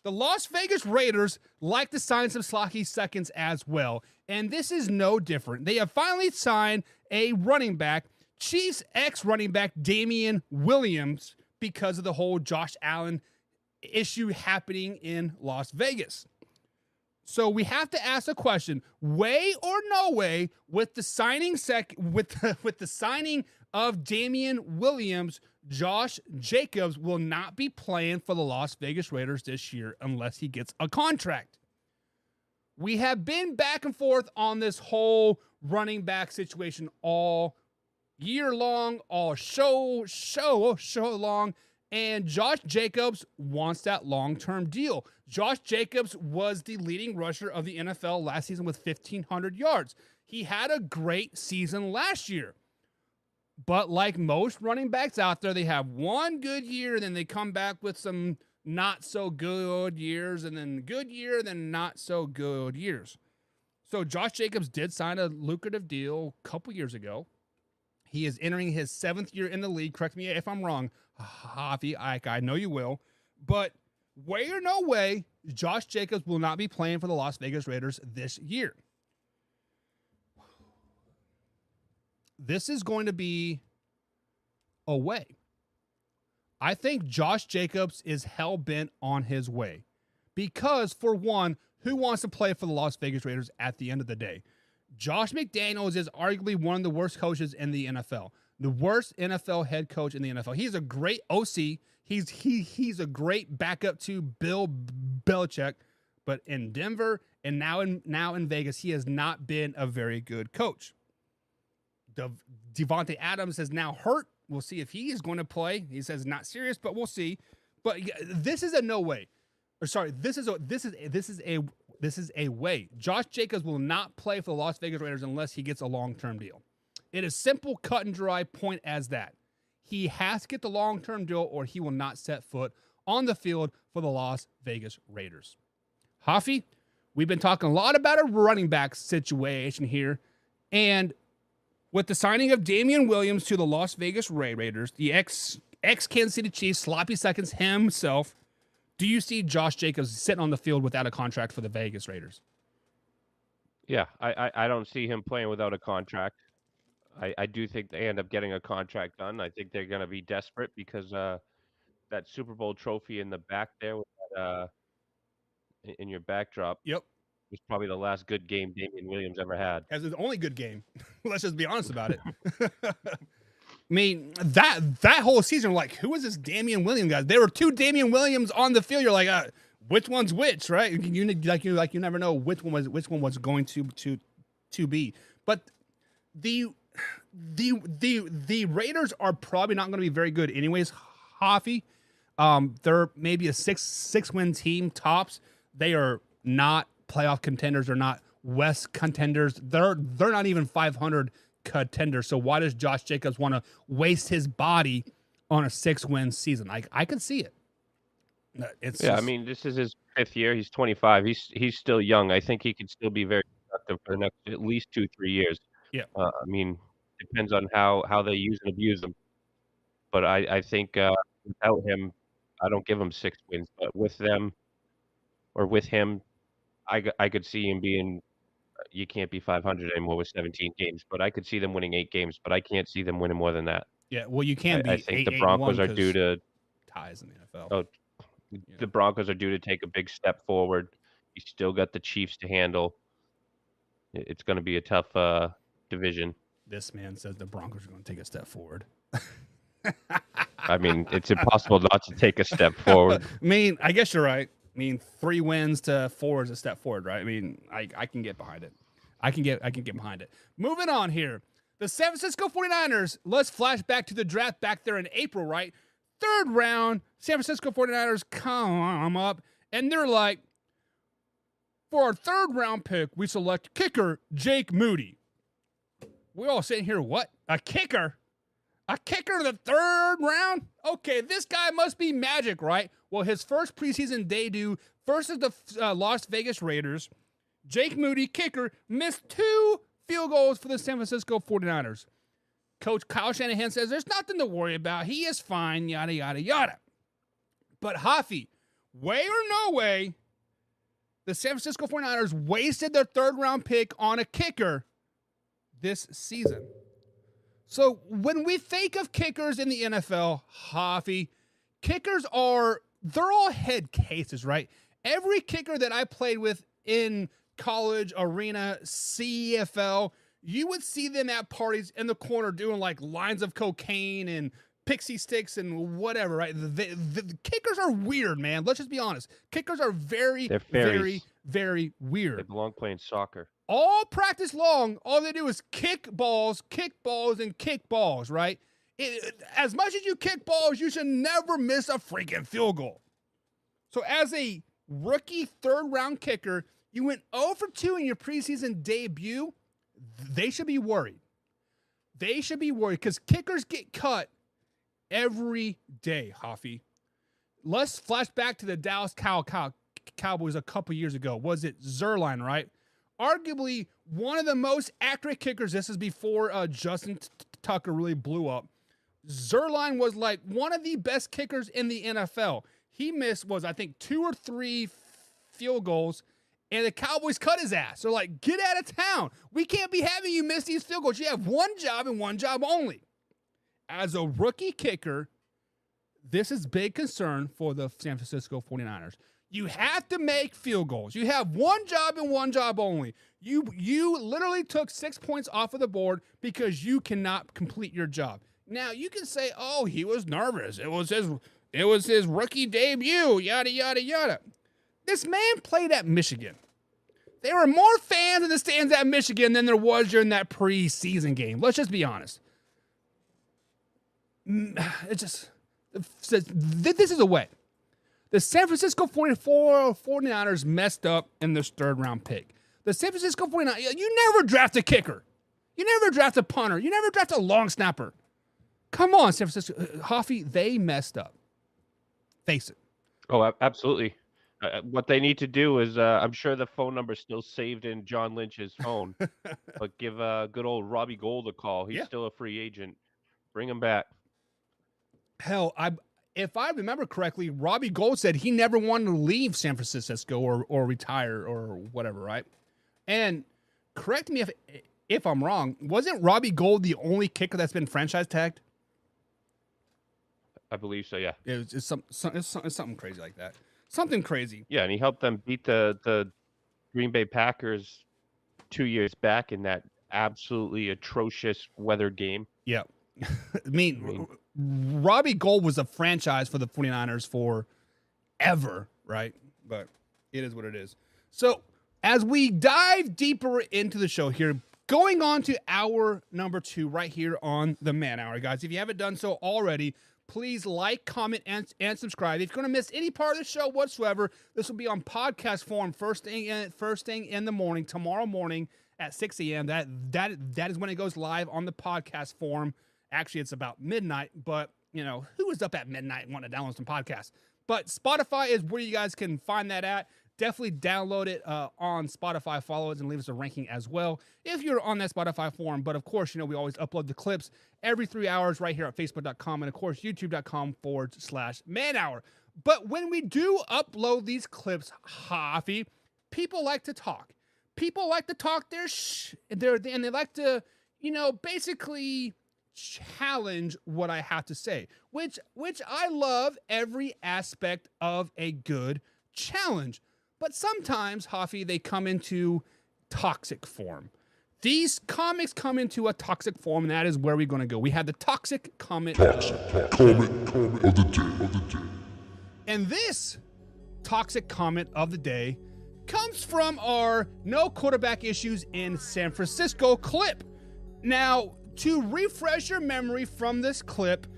A: the Las Vegas Raiders like to sign some sloppy seconds as well, and this is no different. They have finally signed a running back, Chiefs ex-running back Damian Williams, because of the whole Josh Allen issue happening in Las Vegas. So we have to ask a question: way or no way with the signing with the signing of Damian Williams, Josh Jacobs will not be playing for the Las Vegas Raiders this year unless he gets a contract. We have been back and forth on this whole running back situation all year long, all show long. And Josh Jacobs wants that long-term deal. Josh Jacobs was the leading rusher of the NFL last season with 1,500 yards. He had a great season last year. But like most running backs out there, they have one good year, and then they come back with some not-so-good years, and then good year, then not-so-good years. So Josh Jacobs did sign a lucrative deal a couple years ago. He is entering his 7th year in the league. Correct me if I'm wrong, Javi. I know you will. But way or no way, Josh Jacobs will not be playing for the Las Vegas Raiders this year. This is going to be a way. I think Josh Jacobs is hell-bent on his way. Because, for one, who wants to play for the Las Vegas Raiders at the end of the day? Josh McDaniels is arguably one of the worst coaches in the NFL. The worst NFL head coach in the NFL. He's a great OC. He's a great backup to Bill Belichick. But in Denver and now in Vegas, he has not been a very good coach. Devontae Adams is now hurt. We'll see if he is going to play. He says not serious, but we'll see. But this is a no way. Or sorry, this is a way. Josh Jacobs will not play for the Las Vegas Raiders unless he gets a long-term deal. It is simple, cut and dry point as that. He has to get the long-term deal or he will not set foot on the field for the Las Vegas Raiders. Hoffy, we've been talking a lot about a running back situation here. And with the signing of Damian Williams to the Las Vegas Raiders, the ex-Kansas City Chiefs, sloppy seconds himself, do you see Josh Jacobs sitting on the field without a contract for the Vegas Raiders?
D: Yeah, I don't see him playing without a contract. I do think they end up getting a contract done. I think they're going to be desperate because that Super Bowl trophy in the back there with that, in your backdrop
A: Yep.
D: was probably the last good game Damian Williams ever had.
A: As the only good game. Let's just be honest about it. I mean, that whole season, like, who is this Damian Williams guy? There were 2 Damian Williams on the field. You're like, which one's which, right? You never know which one was going to be. But the Raiders are probably not going to be very good anyways, Hoffy. They're maybe a six win team tops. They are not playoff contenders. They're not West contenders. They're not even 500 contenders. So why does Josh Jacobs want to waste his body on a 6-win season? I could see it. It's
D: Yeah, I
A: just,
D: mean, this is his 5th year. He's 25. He's still young. I think he could still be very productive for the next at least 2, 3 years.
A: yeah.
D: I mean, depends on how they use and abuse him. But I think, without him, I don't give him 6 wins, but with them or with him, I could see him being you can't be 500 anymore with 17 games, but I could see them winning 8 games, but I can't see them winning more than that.
A: Yeah, well, you can
D: I
A: be
D: think
A: 8,
D: the
A: 8 and 1
D: Broncos are due
A: because
D: to
A: ties in the NFL.
D: oh, the Broncos are due to take a big step forward. You still got the Chiefs to handle. It's gonna be a tough, division.
A: This man says the Broncos are going to take a step forward.
D: I mean, it's impossible not to take a step forward.
A: I mean, I guess you're right. I mean, 3 wins to 4 is a step forward, right? I mean, I can get behind it. I can get behind it. Moving on here. The San Francisco 49ers, let's flash back to the draft back there in April, right? 3rd round, San Francisco 49ers come up, and they're like, for our 3rd round pick, we select kicker Jake Moody. We're all sitting here, what? A kicker? A kicker in the 3rd round? Okay, this guy must be magic, right? Well, his first preseason debut versus the Las Vegas Raiders, Jake Moody, kicker, missed 2 field goals for the San Francisco 49ers. Coach Kyle Shanahan says there's nothing to worry about. He is fine, yada, yada, yada. But Hoffy, way or no way, the San Francisco 49ers wasted their 3rd round pick on a kicker this season. So when we think of kickers in the NFL, Hoffy, kickers they're all head cases, right? Every kicker that I played with in college, arena, CFL, you would see them at parties in the corner doing like lines of cocaine and pixie sticks and whatever, right? The kickers are weird, man. Let's just be honest. Kickers are very, very, very weird.
D: They belong playing soccer.
A: All practice long, all they do is kick balls, and kick balls, right? As much as you kick balls, you should never miss a freaking field goal. So as a rookie 3rd round kicker, you went 0 for 2 in your preseason debut. They should be worried. They should be worried because kickers get cut every day, Hoffy. Let's flash back to the Dallas Cowboys a couple years ago. Was it Zerline, right? Arguably one of the most accurate kickers. This is before Justin Tucker really blew up. Zerline was like one of the best kickers in the NFL. He missed, I think, 2 or 3 field goals, and the Cowboys cut his ass. They're like, get out of town. We can't be having you miss these field goals. You have one job and one job only. As a rookie kicker, this is big concern for the San Francisco 49ers. You have to make field goals. You have one job and one job only. You literally took 6 points off of the board because you cannot complete your job. Now, you can say, oh, he was nervous. It was his rookie debut, yada, yada, yada. This man played at Michigan. There were more fans in the stands at Michigan than there was during that preseason game. Let's just be honest. This is a way. The San Francisco 49ers messed up in this 3rd round pick. The San Francisco 49ers, you never draft a kicker. You never draft a punter. You never draft a long snapper. Come on, San Francisco. Hoffy, they messed up. Face it.
D: Oh, absolutely. What they need to do is, I'm sure the phone number is still saved in John Lynch's phone, but give good old Robbie Gould a call. He's still a free agent. Bring him back.
A: Hell, if I remember correctly, Robbie Gould said he never wanted to leave San Francisco or retire or whatever, right? And correct me if I'm wrong. Wasn't Robbie Gould the only kicker that's been franchise tagged?
D: I believe so, yeah.
A: It's something crazy like that. Something crazy.
D: Yeah, and he helped them beat the Green Bay Packers 2 years back in that absolutely atrocious weather game.
A: Yeah. I mean, Robbie Gould was a franchise for the 49ers for ever, right? But it is what it is. So as we dive deeper into the show here, going on to hour number 2 right here on the Man Hour, guys. If you haven't done so already, please like, comment, and subscribe. If you're going to miss any part of the show whatsoever, this will be on podcast form first thing in the morning, tomorrow morning at 6 a.m. That is when it goes live on the podcast form. Actually, it's about midnight, but, who is up at midnight wanting to download some podcasts? But Spotify is where you guys can find that at. Definitely download it on Spotify, follow us, and leave us a ranking as well if you're on that Spotify forum. But, of course, we always upload the clips every 3 hours right here at Facebook.com and, of course, YouTube.com/man-hour. But when we do upload these clips, Hoffy, people like to talk. People like to talk and they like to, basically challenge what I have to say, which I love every aspect of a good challenge. But sometimes, Hoffy, they come into toxic form. These comics come into a toxic form, and that is where we're going to go. We have the toxic comment of the day. And this toxic comment of the day comes from our no quarterback issues in San Francisco clip. Now, to refresh your memory from this clip,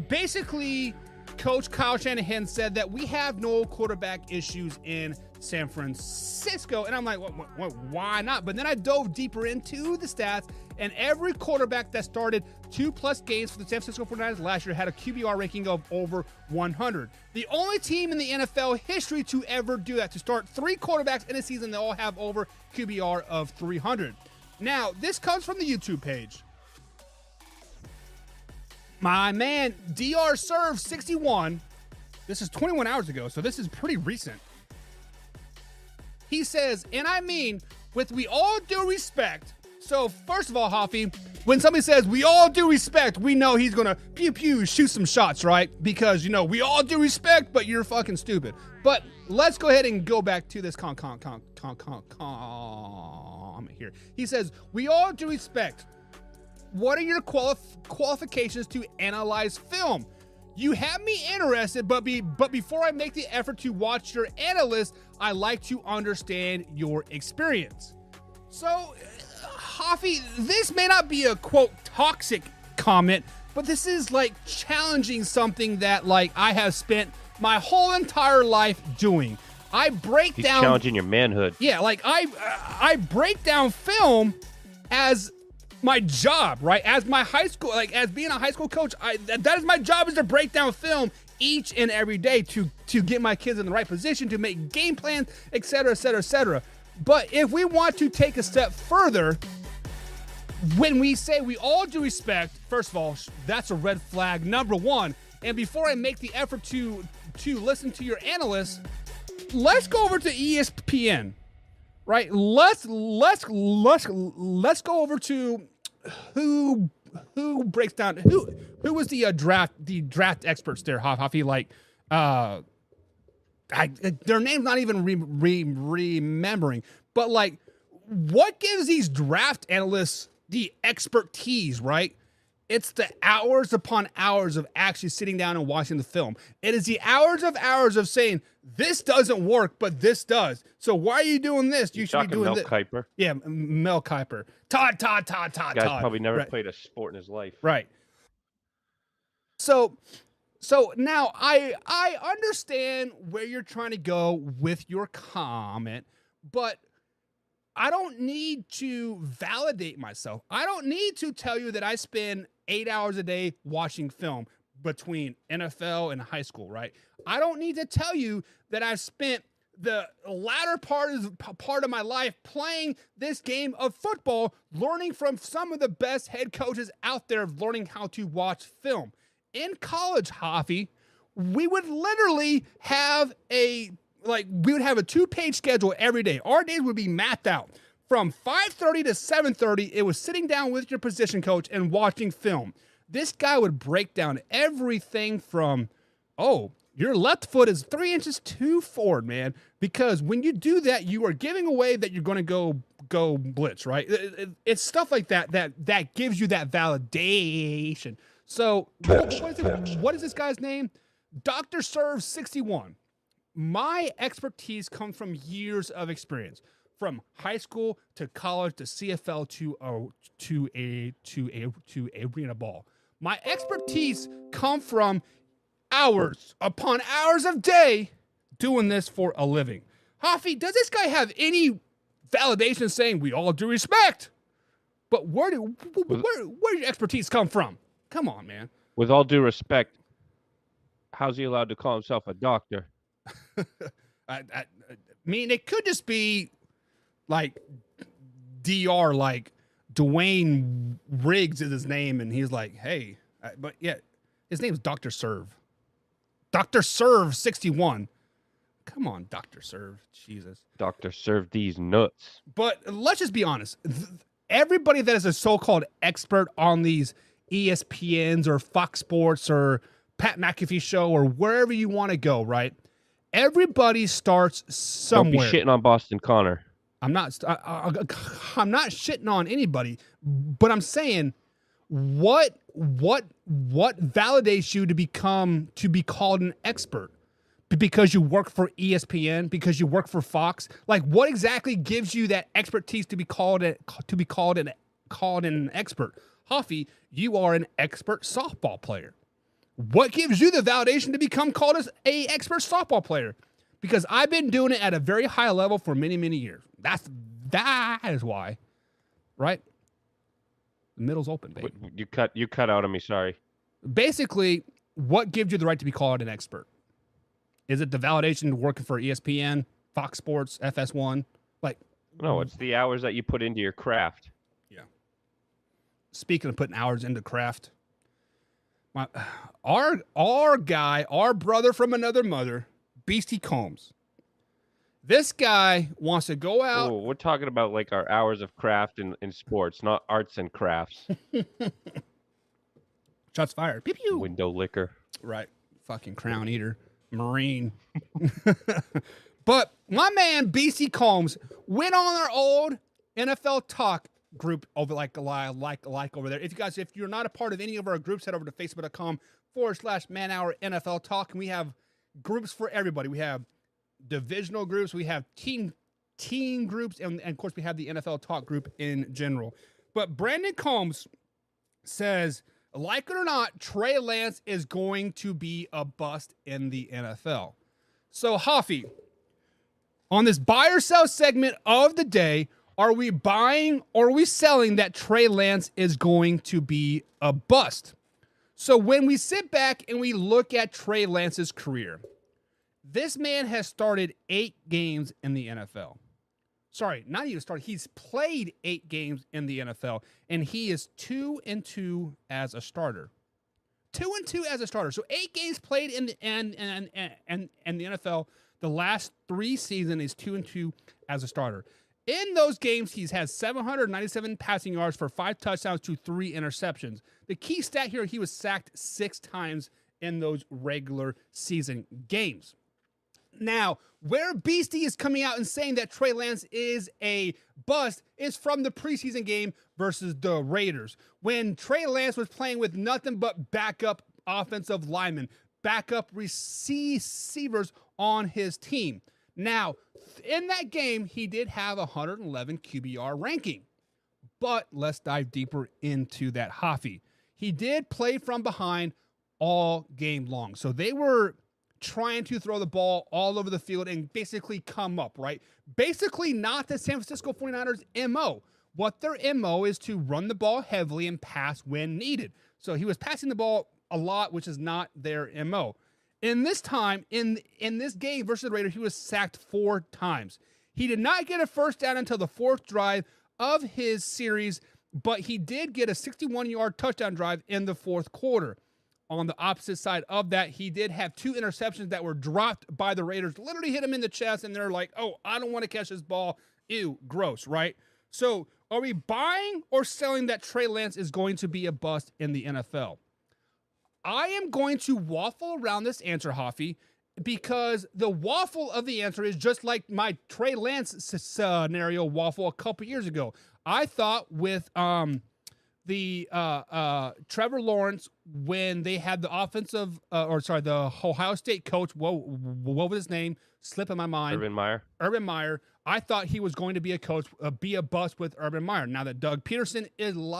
A: basically, Coach Kyle Shanahan said that we have no quarterback issues in San Francisco. And I'm like, why not? But then I dove deeper into the stats, and every quarterback that started 2+ games for the San Francisco 49ers last year had a QBR ranking of over 100. The only team in the NFL history to ever do that, to start 3 quarterbacks in a season that all have over QBR of 300. Now, this comes from the YouTube page. My man, DR Serve 61, this is 21 hours ago, so this is pretty recent. He says, and I mean, with we all due respect, so first of all, Hoffy, when somebody says we all due respect, we know he's going to pew, shoot some shots, right? Because, we all due respect, but you're fucking stupid. But let's go ahead and go back to this comment here. He says, we all due respect. What are your qualifications to analyze film? You have me interested, but before I make the effort to watch your analyst, I like to understand your experience. So, Hoffy, this may not be a, quote, toxic comment, but this is, challenging something that, I have spent my whole entire life doing. I break
D: He's
A: down...
D: challenging your manhood.
A: Yeah, I break down film as my job, right? As my high school, as being a high school coach, that is my job, is to break down film each and every day to get my kids in the right position, to make game plans, et cetera, et cetera, et cetera. But if we want to take a step further, when we say we all due respect, first of all, that's a red flag, number one. And before I make the effort to listen to your analyst, let's go over to ESPN, right? Let's go over to who breaks down who was the draft experts there, Hoffy, their name's not even remembering, but what gives these draft analysts the expertise, right? It's the hours upon hours of actually sitting down and watching the film. It is the hours of saying, this doesn't work, but this does. So why are you doing this? You should be doing
D: Mel
A: this.
D: Kiper?
A: Yeah, Mel Kiper. Todd.
D: Guy's probably never played a sport in his life.
A: Right. So now I understand where you're trying to go with your comment, but I don't need to validate myself. I don't need to tell you that I spend 8 hours a day watching film between NFL and high school, right? I don't need to tell you that I've spent the latter part of my life playing this game of football, learning from some of the best head coaches out there, learning how to watch film. In college, Hoffy, we would literally have we would have a 2-page schedule every day. Our days would be mapped out. From 5:30 to 7:30, it was sitting down with your position coach and watching film. This guy would break down everything from, your left foot is 3 inches too forward, man. Because when you do that, you are giving away that you're going to go blitz, right? It's stuff like that gives you that validation. So what is this guy's name? Dr. Serve 61. My expertise comes from years of experience, from high school to college to CFL to arena ball. My expertise come from hours upon hours of day doing this for a living. Hoffy, does this guy have any validation saying we all due respect? But where your expertise come from? Come on, man.
D: With all due respect, how's he allowed to call himself a doctor?
A: I mean, it could just be like DR, like Dwayne Riggs is his name, and he's like, hey, but yeah, his name's Dr. Serve. Dr. Serve 61. Come on, Dr. Serve. Jesus.
D: Doctor, serve these nuts.
A: But let's just be honest. Everybody that is a so-called expert on these ESPNs or Fox Sports or Pat McAfee show or wherever you want to go, right? Everybody starts somewhere.
D: Don't be shitting on Boston Connor.
A: I'm not shitting on anybody, but I'm saying what validates you to be called an expert? Because you work for ESPN, because you work for Fox? Like, what exactly gives you that expertise to be called an expert? Hoffy, you are an expert softball player. What gives you the validation to become called as a expert softball player? Because I've been doing it at a very high level for many, many years. That is why, right? The middle's open, baby.
D: You cut out on me. Sorry.
A: Basically, what gives you the right to be called an expert? Is it the validation working for ESPN, Fox Sports, FS1? Like,
D: no, it's the hours that you put into your craft.
A: Yeah. Speaking of putting hours into craft, our guy, our brother from another mother, Beastie Combs. This guy wants to go out.
D: Oh, we're talking about like our hours of craft in sports, not arts and crafts.
A: Shots fired. Pew pew.
D: Window liquor.
A: Right. Fucking crown eater. Marine. But my man BC Combs went on our old NFL Talk group over like over there. If you're not a part of any of our groups, head over to facebook.com/manhour NFL Talk, and we have groups for everybody. We have divisional groups, we have team groups, and of course we have the NFL Talk group in general. But Brandon Combs says, like it or not, Trey Lance is going to be a bust in the NFL. So, Hoffy, on this buy or sell segment of the day, are we buying or are we selling that Trey Lance is going to be a bust? So when we sit back and we look at Trey Lance's career, this man has started 8 games in the NFL. Sorry, not even started. He's played 8 games in the NFL, and he is 2-2 as a starter. 2-2 as a starter. So 8 games played in the NFL. The last 3 seasons is 2-2 as a starter. In those games, he's had 797 passing yards for 5 touchdowns to 3 interceptions. The key stat here, he was sacked 6 times in those regular season games. Now, where Beastie is coming out and saying that Trey Lance is a bust is from the preseason game versus the Raiders, when Trey Lance was playing with nothing but backup offensive linemen, backup receivers on his team. Now, in that game, he did have a 111 QBR ranking. But let's dive deeper into that Hoffy. He did play from behind all game long. So they were trying to throw the ball all over the field and basically come up, right? Basically not the San Francisco 49ers MO. What their MO is to run the ball heavily and pass when needed. So he was passing the ball a lot, which is not their MO. In this time, in this game versus the Raiders, he was sacked 4 times. He did not get a first down until the 4th drive of his series, but he did get a 61-yard touchdown drive in the 4th quarter. On the opposite side of that, he did have 2 interceptions that were dropped by the Raiders, literally hit him in the chest, and they're like, oh, I don't want to catch this ball. Ew, gross, right? So are we buying or selling that Trey Lance is going to be a bust in the NFL? I am going to waffle around this answer, Hoffy, because the waffle of the answer is just like my Trey Lance scenario waffle a couple years ago. I thought with the Trevor Lawrence, when they had the the Ohio State coach, what was his name? Slip in my mind. Urban Meyer. I thought he was going to be a coach, be a bust with Urban Meyer. Now that Doug Peterson is in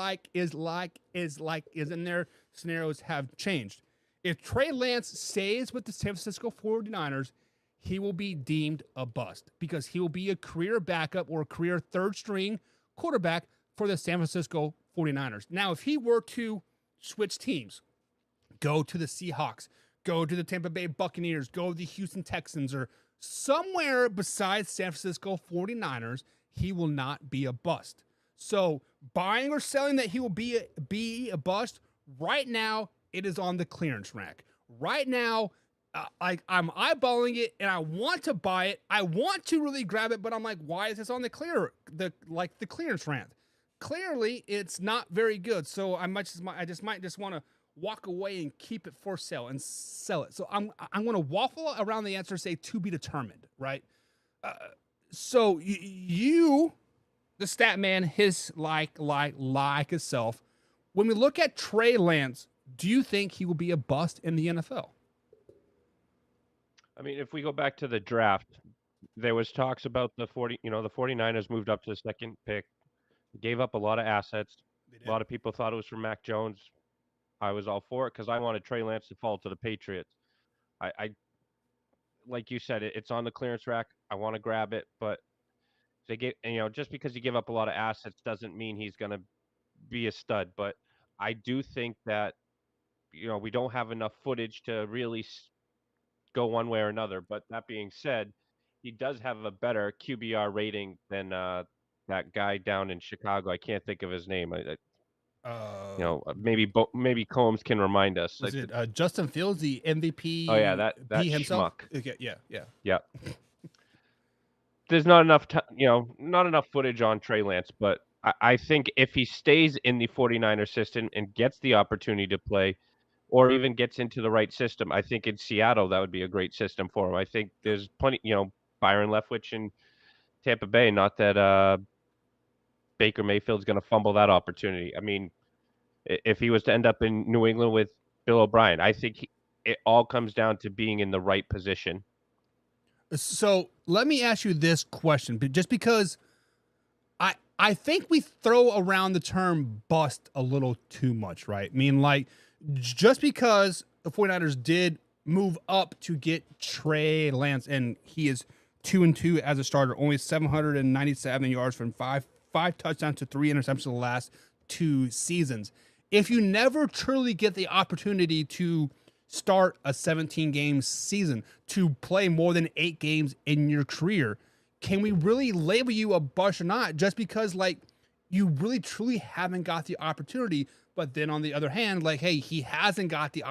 A: there, scenarios have changed. If Trey Lance stays with the San Francisco 49ers, he will be deemed a bust because he will be a career backup or a career 3rd string quarterback for the San Francisco 49ers. Now, if he were to switch teams, go to the Seahawks, go to the Tampa Bay Buccaneers, go to the Houston Texans, or somewhere besides San Francisco 49ers, he will not be a bust. So buying or selling that he will be a bust, right now it is on the clearance rack. Right now, I'm eyeballing it and I want to buy it. I want to really grab it, but I'm like, why is this on the clearance rack? Clearly, it's not very good. So I might just want to walk away and keep it for sale and sell it. So I'm going to waffle around the answer, say to be determined, right? So you, the stat man, his like himself. When we look at Trey Lance, do you think he will be a bust in the NFL?
D: I mean, if we go back to the draft, there was talks about the 49ers moved up to the second pick, gave up a lot of assets. A lot of people thought it was for Mac Jones. I was all for it because I wanted Trey Lance to fall to the Patriots. I like you said, it's on the clearance rack. I want to grab it, but they get, just because you give up a lot of assets doesn't mean he's going to be a stud. But I do think that, we don't have enough footage to really go one way or another. But that being said, he does have a better QBR rating than that guy down in Chicago. I can't think of his name. Maybe Combs can remind us.
A: Was it Justin Fields, the MVP?
D: Oh yeah, that
A: himself.
D: schmuck.
A: Okay, yeah.
D: There's not enough footage on Trey Lance, but I think if he stays in the 49er system and gets the opportunity to play, or even gets into the right system, I think in Seattle that would be a great system for him. I think there's plenty, Byron Leftwich in Tampa Bay. Not that Baker Mayfield's going to fumble that opportunity. I mean, if he was to end up in New England with Bill O'Brien, I think it all comes down to being in the right position.
A: So let me ask you this question, just because I think we throw around the term bust a little too much, right? I mean, like, just because the 49ers did move up to get Trey Lance, and he is 2-2 as a starter, only 797 yards from five touchdowns to 3 interceptions in the last 2 seasons. If you never truly get the opportunity to start a 17-game season, to play more than 8 games in your career, can we really label you a bust or not? Just because, like, you really truly haven't got the opportunity. But then on the other hand, like, hey, he hasn't got the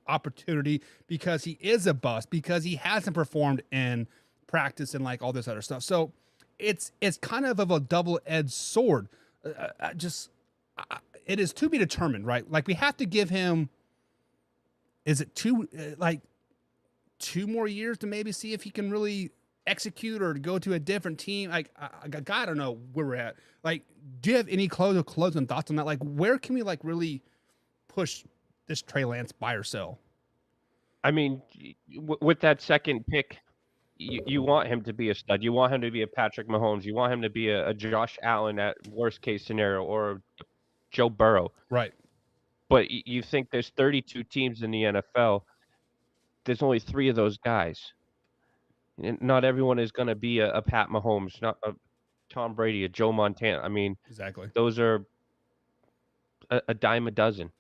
A: opportunity because he is a bust, because he hasn't performed in practice and like all this other stuff. So it's kind of a double-edged sword. It is to be determined, right? Like, we have to give him, is it 2 more years to maybe see if he can really execute or to go to a different team? Like, I don't know where we're at. Like, do you have any closing thoughts on that? Like, where can we like really push this Trey Lance buy or sell?
D: I mean, with that second pick, you want him to be a stud. You want him to be a Patrick Mahomes. You want him to be a Josh Allen at worst case scenario, or Joe Burrow.
A: Right.
D: But you think there's 32 teams in the NFL. There's only 3 of those guys. And not everyone is going to be a Pat Mahomes, not a Tom Brady, a Joe Montana. I mean,
A: exactly.
D: Those are a dime a dozen.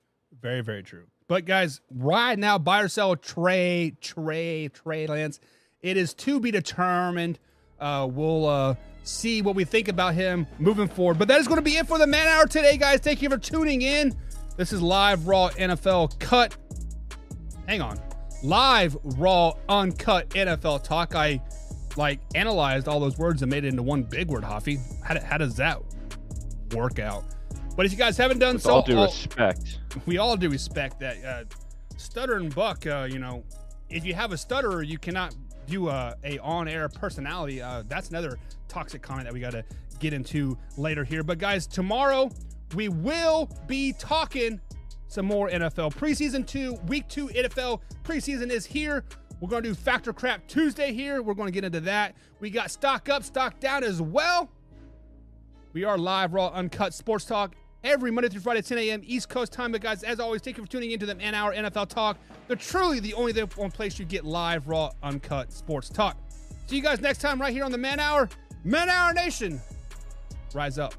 A: Very, very true. But guys, right now, buy or sell Trey Lance. It is to be determined. We'll see what we think about him moving forward. But that is going to be it for the Man Hour today, guys. Thank you for tuning in. This is Live Raw NFL Cut. Hang on. Live, raw, uncut NFL talk. I analyzed all those words and made it into one big word, Hoffy. How does that work out? But if you guys haven't done so,
D: all due respect,
A: we all do respect that. Stuttering Buck, if you have a stutterer, you cannot do a on-air personality. That's another toxic comment that we got to get into later here. But guys, tomorrow we will be talking some more NFL preseason 2. Week 2 NFL preseason is here. We're going to do Factor Crap Tuesday here. We're going to get into that. We got Stock Up, Stock Down as well. We are Live, Raw, Uncut Sports Talk every Monday through Friday, 10 a.m. East Coast time. But guys, as always, thank you for tuning into the Man Hour NFL Talk. They're truly the only one place you get live, raw, uncut sports talk. See you guys next time right here on the Man Hour. Man Hour Nation, rise up.